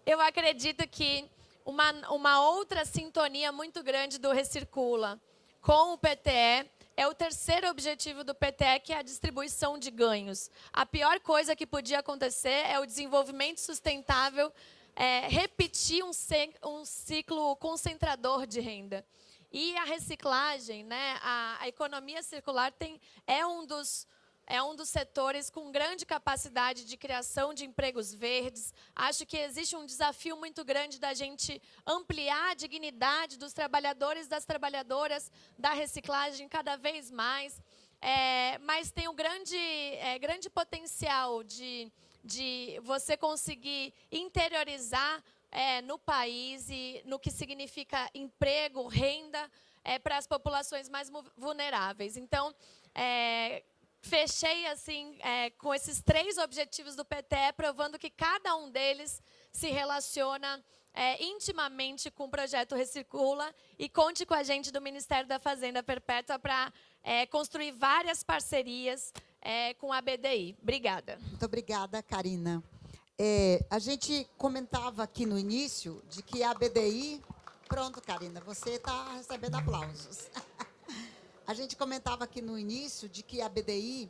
eu acredito que uma outra sintonia muito grande do Recircula com o PTE é o terceiro objetivo do PTE, que é a distribuição de ganhos. A pior coisa que podia acontecer é o desenvolvimento sustentável repetir um ciclo concentrador de renda. E a reciclagem, né, a economia circular é um dos setores com grande capacidade de criação de empregos verdes. Acho que existe um desafio muito grande da gente ampliar a dignidade dos trabalhadores e das trabalhadoras da reciclagem cada vez mais, mas tem um grande potencial de você conseguir interiorizar no país e no que significa emprego, renda para as populações mais vulneráveis. Então, fechei assim com esses 3 objetivos do PTE, provando que cada um deles se relaciona intimamente com o projeto Recircula, e conte com a gente do Ministério da Fazenda Perpétua para construir várias parcerias com a BDI. Obrigada. Muito obrigada, Karina. A gente comentava aqui no início de que a BDI... Pronto, Karina, você está recebendo aplausos. A gente comentava aqui no início de que a BDI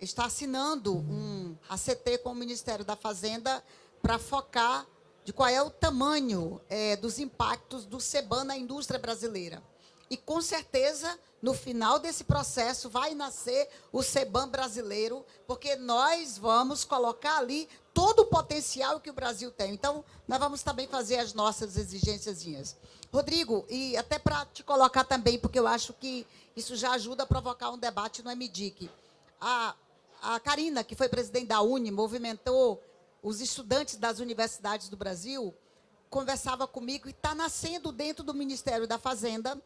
está assinando um ACT com o Ministério da Fazenda para focar de qual é o tamanho dos impactos do CBAM na indústria brasileira. E, com certeza, no final desse processo, vai nascer o CBAM brasileiro, porque nós vamos colocar ali todo o potencial que o Brasil tem. Então, nós vamos também fazer as nossas exigênciazinhas. Rodrigo, e até para te colocar também, porque eu acho que isso já ajuda a provocar um debate no MDIC. A Karina, que foi presidente da UNE, movimentou os estudantes das universidades do Brasil, conversava comigo, e está nascendo dentro do Ministério da Fazenda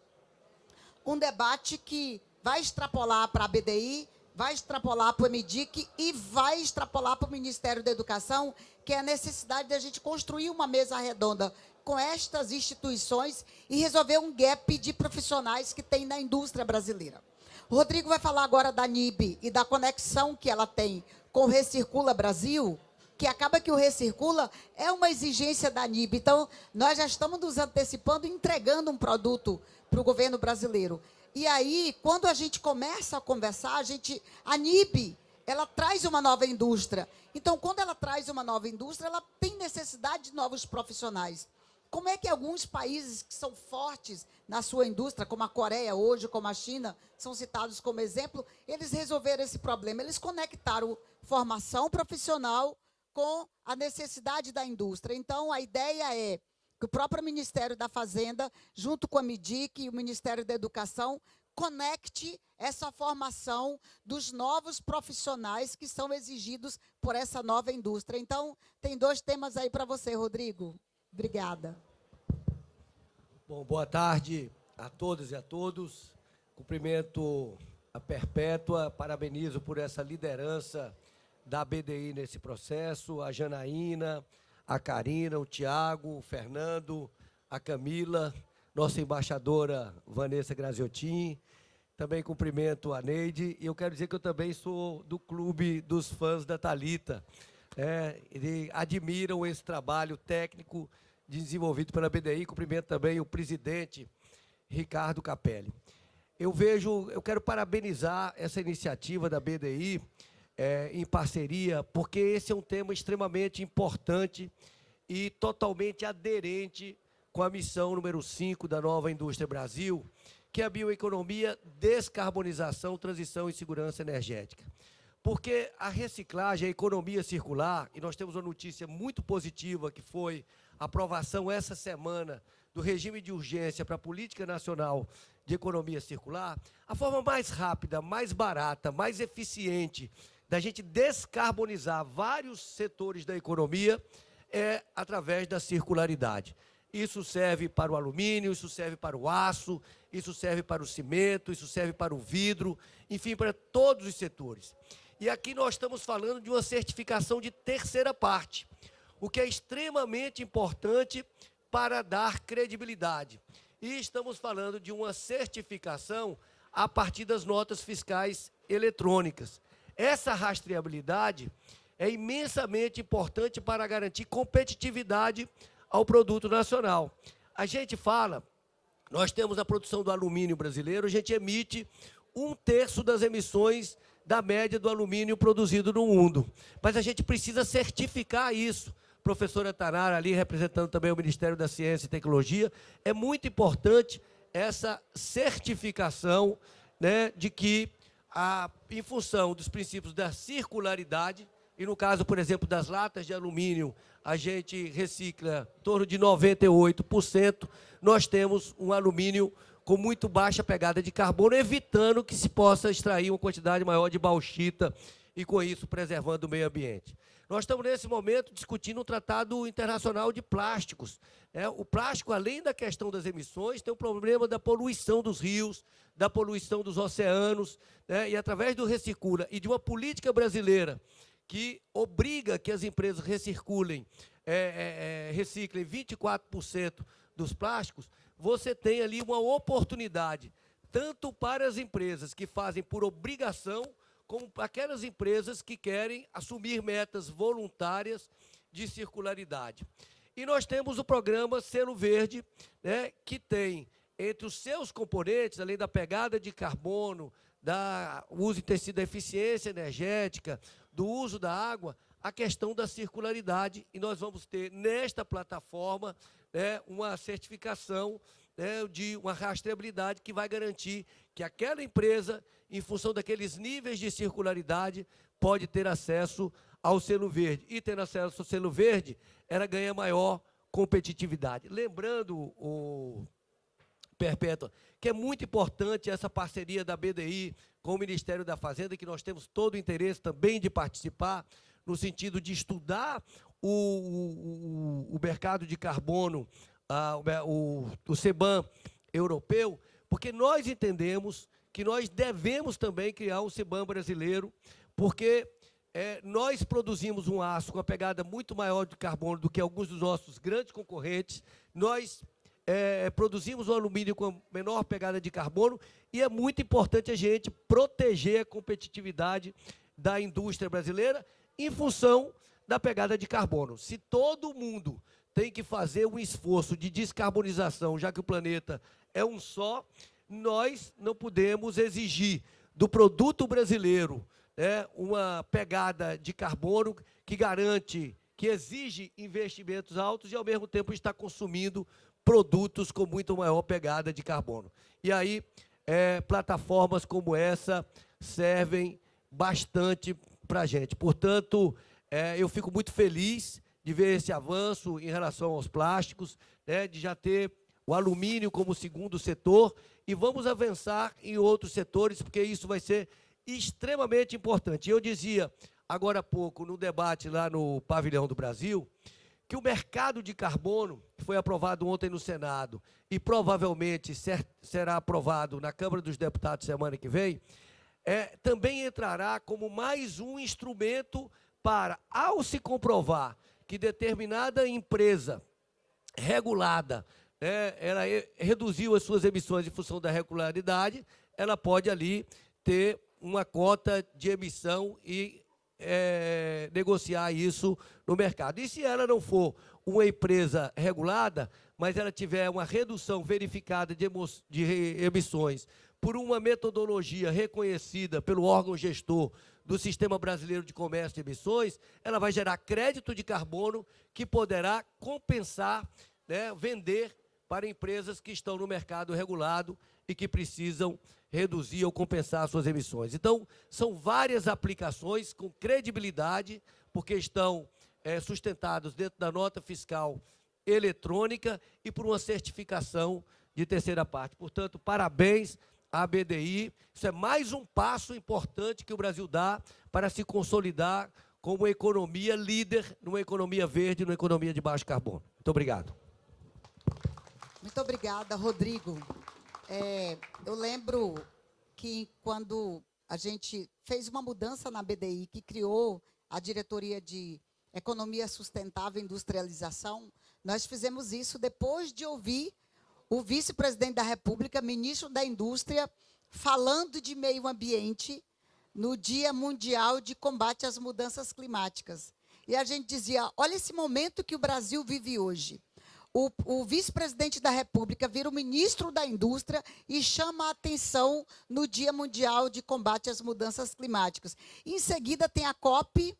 um debate que vai extrapolar para a BDI, vai extrapolar para o MDIC e vai extrapolar para o Ministério da Educação, que é a necessidade de a gente construir uma mesa redonda com estas instituições e resolver um gap de profissionais que tem na indústria brasileira. O Rodrigo vai falar agora da NIB e da conexão que ela tem com o Recircula Brasil, que acaba que o Recircula é uma exigência da NIB. Então, nós já estamos nos antecipando e entregando um produto para o governo brasileiro. E aí, quando a gente começa a conversar, a NIB, ela traz uma nova indústria. Então, quando ela traz uma nova indústria, ela tem necessidade de novos profissionais. Como é que alguns países que são fortes na sua indústria, como a Coreia hoje, como a China, são citados como exemplo, eles resolveram esse problema. Eles conectaram formação profissional com a necessidade da indústria. Então, a ideia é que o próprio Ministério da Fazenda, junto com a MIDIC e o Ministério da Educação, conecte essa formação dos novos profissionais que são exigidos por essa nova indústria. Então, tem 2 temas aí para você, Rodrigo. Obrigada. Bom, boa tarde a todas e a todos. Cumprimento a Perpétua, parabenizo por essa liderança da BDI nesse processo, a Janaína, a Karina, o Tiago, o Fernando, a Camila, nossa embaixadora Vanessa Graziotin, Também cumprimento a Neide. E eu quero dizer que eu também sou do clube dos fãs da Thalita. Eles admiram esse trabalho técnico desenvolvido pela BDI. Cumprimento também o presidente Ricardo Capelli. Eu quero parabenizar essa iniciativa da BDI em parceria, porque esse é um tema extremamente importante e totalmente aderente com a missão número 5 da Nova Indústria Brasil, que é a bioeconomia, descarbonização, transição e segurança energética. Porque a reciclagem, a economia circular, e nós temos uma notícia muito positiva, que foi a aprovação essa semana do regime de urgência para a Política Nacional de Economia Circular, a forma mais rápida, mais barata, mais eficiente da gente descarbonizar vários setores da economia é através da circularidade. Isso serve para o alumínio, isso serve para o aço, isso serve para o cimento, isso serve para o vidro, enfim, para todos os setores. E aqui nós estamos falando de uma certificação de terceira parte, o que é extremamente importante para dar credibilidade. E estamos falando de uma certificação a partir das notas fiscais eletrônicas. Essa rastreabilidade é imensamente importante para garantir competitividade ao produto nacional. A gente fala, nós temos a produção do alumínio brasileiro, a gente emite 1/3 das emissões da média do alumínio produzido no mundo. Mas a gente precisa certificar isso. Professora Tanara, ali representando também o Ministério da Ciência e Tecnologia, é muito importante essa certificação, né, de que, em função dos princípios da circularidade, e no caso, por exemplo, das latas de alumínio, a gente recicla em torno de 98%, nós temos um alumínio com muito baixa pegada de carbono, evitando que se possa extrair uma quantidade maior de bauxita e, com isso, preservando o meio ambiente. Nós estamos, nesse momento, discutindo um tratado internacional de plásticos. O plástico, além da questão das emissões, tem o problema da poluição dos rios, da poluição dos oceanos, e através do Recicula e de uma política brasileira que obriga que as empresas reciclem 24% dos plásticos, você tem ali uma oportunidade, tanto para as empresas que fazem por obrigação, como para aquelas empresas que querem assumir metas voluntárias de circularidade. E nós temos o programa Selo Verde, que tem entre os seus componentes, além da pegada de carbono, da uso intensivo da eficiência energética, do uso da água, a questão da circularidade. E nós vamos ter, nesta plataforma, uma certificação, de uma rastreabilidade que vai garantir que aquela empresa, em função daqueles níveis de circularidade, pode ter acesso ao selo verde. E tendo acesso ao selo verde, ela ganha maior competitividade. Lembrando, o Perpétua, que é muito importante essa parceria da BDI com o Ministério da Fazenda, que nós temos todo o interesse também de participar, no sentido de estudar o mercado de carbono, o CBAM europeu, porque nós entendemos que nós devemos também criar um CBAM brasileiro, porque nós produzimos um aço com uma pegada muito maior de carbono do que alguns dos nossos grandes concorrentes, nós produzimos um alumínio com menor pegada de carbono, e é muito importante a gente proteger a competitividade da indústria brasileira em função da pegada de carbono. Se todo mundo tem que fazer um esforço de descarbonização, já que o planeta é um só, nós não podemos exigir do produto brasileiro uma pegada de carbono que garante, que exige investimentos altos e, ao mesmo tempo, está consumindo produtos com muito maior pegada de carbono. E aí, plataformas como essa servem bastante para a gente. Portanto, eu fico muito feliz de ver esse avanço em relação aos plásticos, de já ter o alumínio como segundo setor, e vamos avançar em outros setores, porque isso vai ser extremamente importante. Eu dizia, agora há pouco, no debate lá no Pavilhão do Brasil, que o mercado de carbono, que foi aprovado ontem no Senado e provavelmente será aprovado na Câmara dos Deputados semana que vem, também entrará como mais um instrumento para, ao se comprovar que determinada empresa regulada, ela reduziu as suas emissões em função da regularidade, ela pode ali ter uma cota de emissão e negociar isso no mercado. E se ela não for uma empresa regulada, mas ela tiver uma redução verificada de emissões por uma metodologia reconhecida pelo órgão gestor do Sistema Brasileiro de Comércio de Emissões, ela vai gerar crédito de carbono que poderá compensar, né, vender para empresas que estão no mercado regulado e que precisam reduzir ou compensar suas emissões. Então, são várias aplicações com credibilidade, porque estão sustentados dentro da nota fiscal eletrônica e por uma certificação de terceira parte. Portanto, parabéns à BDI. Isso é mais um passo importante que o Brasil dá para se consolidar como uma economia líder, numa economia verde, numa economia de baixo carbono. Muito obrigado. Muito obrigada, Rodrigo. Eu lembro que quando a gente fez uma mudança na BDI, que criou a Diretoria de Economia Sustentável e Industrialização, nós fizemos isso depois de ouvir o vice-presidente da República, ministro da Indústria, falando de meio ambiente no Dia Mundial de Combate às Mudanças Climáticas. E a gente dizia, olha esse momento que o Brasil vive hoje. O vice-presidente da República vira o ministro da Indústria e chama a atenção no Dia Mundial de Combate às Mudanças Climáticas. Em seguida, tem a COP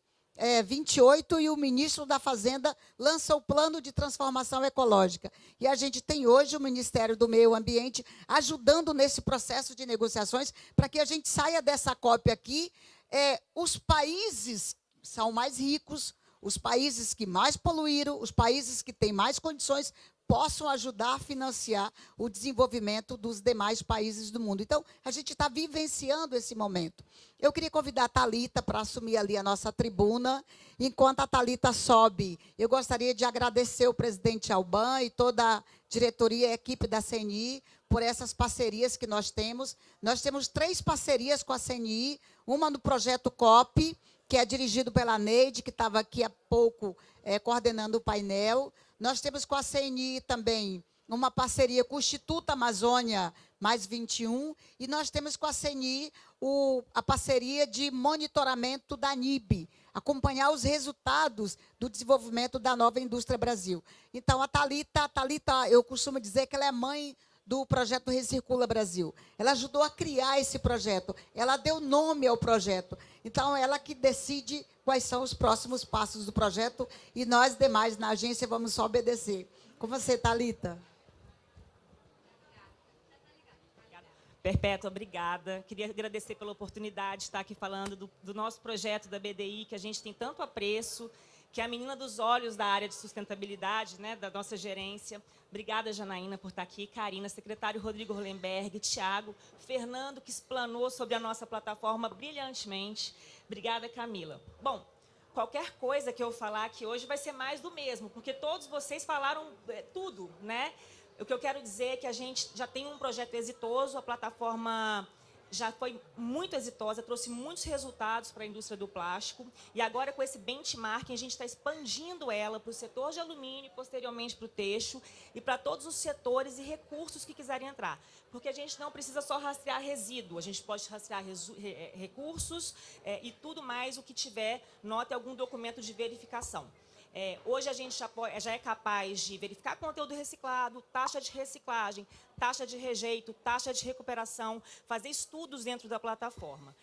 28 e o ministro da Fazenda lança o Plano de Transformação Ecológica. E a gente tem hoje o Ministério do Meio Ambiente ajudando nesse processo de negociações para que a gente saia dessa COP aqui. Os países são mais ricos, os países que mais poluíram, os países que têm mais condições, possam ajudar a financiar o desenvolvimento dos demais países do mundo. Então, a gente está vivenciando esse momento. Eu queria convidar a Thalita para assumir ali a nossa tribuna. Enquanto a Thalita sobe, eu gostaria de agradecer o presidente Alban e toda a diretoria e a equipe da CNI por essas parcerias que nós temos. Nós temos 3 parcerias com a CNI, uma no projeto COP, que é dirigido pela Neide, que estava aqui há pouco coordenando o painel. Nós temos com a CNI também uma parceria com o Instituto Amazônia Mais 21, e nós temos com a CNI a parceria de monitoramento da NIB, acompanhar os resultados do desenvolvimento da nova indústria Brasil. Então, a Thalita, eu costumo dizer que ela é mãe do projeto Recircula Brasil. Ela ajudou a criar esse projeto, ela deu nome ao projeto. Então, ela que decide quais são os próximos passos do projeto e nós demais na agência vamos só obedecer. Com você, Thalita. Perpétua, obrigada. Queria agradecer pela oportunidade de estar aqui falando do nosso projeto da BDI, que a gente tem tanto apreço, que é a menina dos olhos da área de sustentabilidade, né, da nossa gerência. Obrigada, Janaína, por estar aqui, Karina, secretário Rodrigo Hollenberg, Tiago, Fernando, que explanou sobre a nossa plataforma brilhantemente. Obrigada, Camila. Bom, qualquer coisa que eu falar aqui hoje vai ser mais do mesmo, porque todos vocês falaram tudo, né? O que eu quero dizer é que a gente já tem um projeto exitoso, a plataforma já foi muito exitosa, trouxe muitos resultados para a indústria do plástico, e agora com esse benchmarking a gente está expandindo ela para o setor de alumínio, posteriormente para o têxtil e para todos os setores e recursos que quiserem entrar. Porque a gente não precisa só rastrear resíduo, a gente pode rastrear recursos e tudo mais o que tiver, nota algum documento de verificação. Hoje a gente já é capaz de verificar conteúdo reciclado, taxa de reciclagem, taxa de rejeito, taxa de recuperação, fazer estudos dentro da plataforma.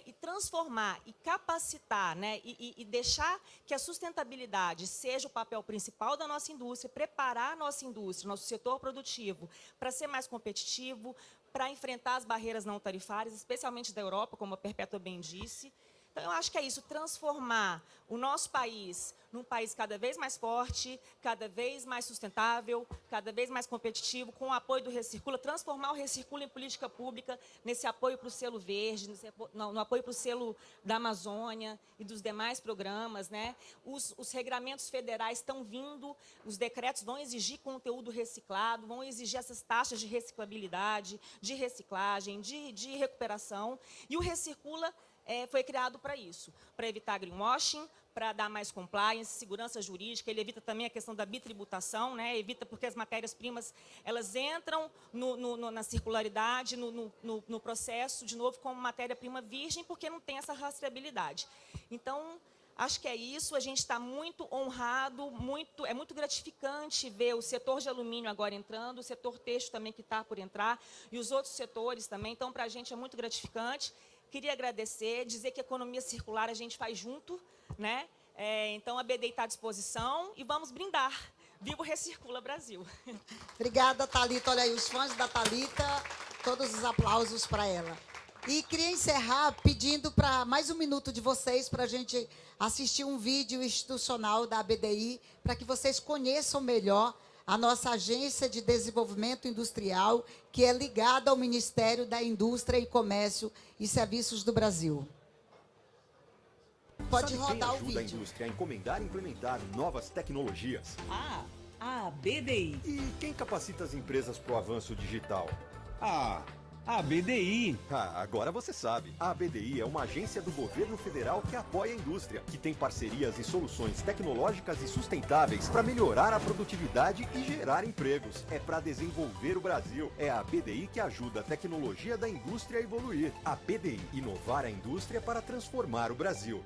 E transformar e capacitar, né, e deixar que a sustentabilidade seja o papel principal da nossa indústria, preparar a nossa indústria, nosso setor produtivo, para ser mais competitivo, para enfrentar as barreiras não tarifárias, especialmente da Europa, como a Perpétua bem disse. Então, eu acho que é isso, transformar o nosso país num país cada vez mais forte, cada vez mais sustentável, cada vez mais competitivo, com o apoio do Recircula, transformar o Recircula em política pública, nesse apoio para o selo verde, no apoio para o selo da Amazônia e dos demais programas, né? Os regramentos federais estão vindo, os decretos vão exigir conteúdo reciclado, vão exigir essas taxas de reciclabilidade, de reciclagem, de recuperação, e o Recircula foi criado para isso, para evitar greenwashing, para dar mais compliance, segurança jurídica. Ele evita também a questão da bitributação, né? Evita porque as matérias-primas elas entram na circularidade, no processo, de novo, como matéria-prima virgem, porque não tem essa rastreabilidade. Então, acho que é isso, a gente está muito honrado, é muito gratificante ver o setor de alumínio agora entrando, o setor têxtil também que está por entrar, e os outros setores também. Então, para a gente é muito gratificante. Queria agradecer, dizer que a economia circular a gente faz junto, né? Então, a BDI está à disposição e vamos brindar. Viva o Recircula Brasil! Obrigada, Thalita. Olha aí, os fãs da Thalita, todos os aplausos para ela. E queria encerrar pedindo para mais um minuto de vocês para a gente assistir um vídeo institucional da BDI, para que vocês conheçam melhor a nossa Agência de Desenvolvimento Industrial, que é ligada ao Ministério da Indústria e Comércio e Serviços do Brasil. Pode rodar o vídeo. Ajuda a indústria a encomendar e implementar novas tecnologias. A BDI. E quem capacita as empresas para o avanço digital? A BDI. Agora você sabe. A BDI é uma agência do governo federal que apoia a indústria, que tem parcerias e soluções tecnológicas e sustentáveis para melhorar a produtividade e gerar empregos. É para desenvolver o Brasil. É a BDI que ajuda a tecnologia da indústria a evoluir. A BDI, inovar a indústria para transformar o Brasil.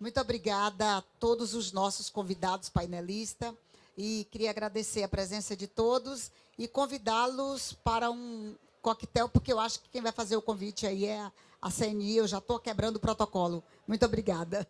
Muito obrigada a todos os nossos convidados painelistas. E queria agradecer a presença de todos e convidá-los para um coquetel, porque eu acho que quem vai fazer o convite aí é a CNI. Eu já estou quebrando o protocolo. Muito obrigada.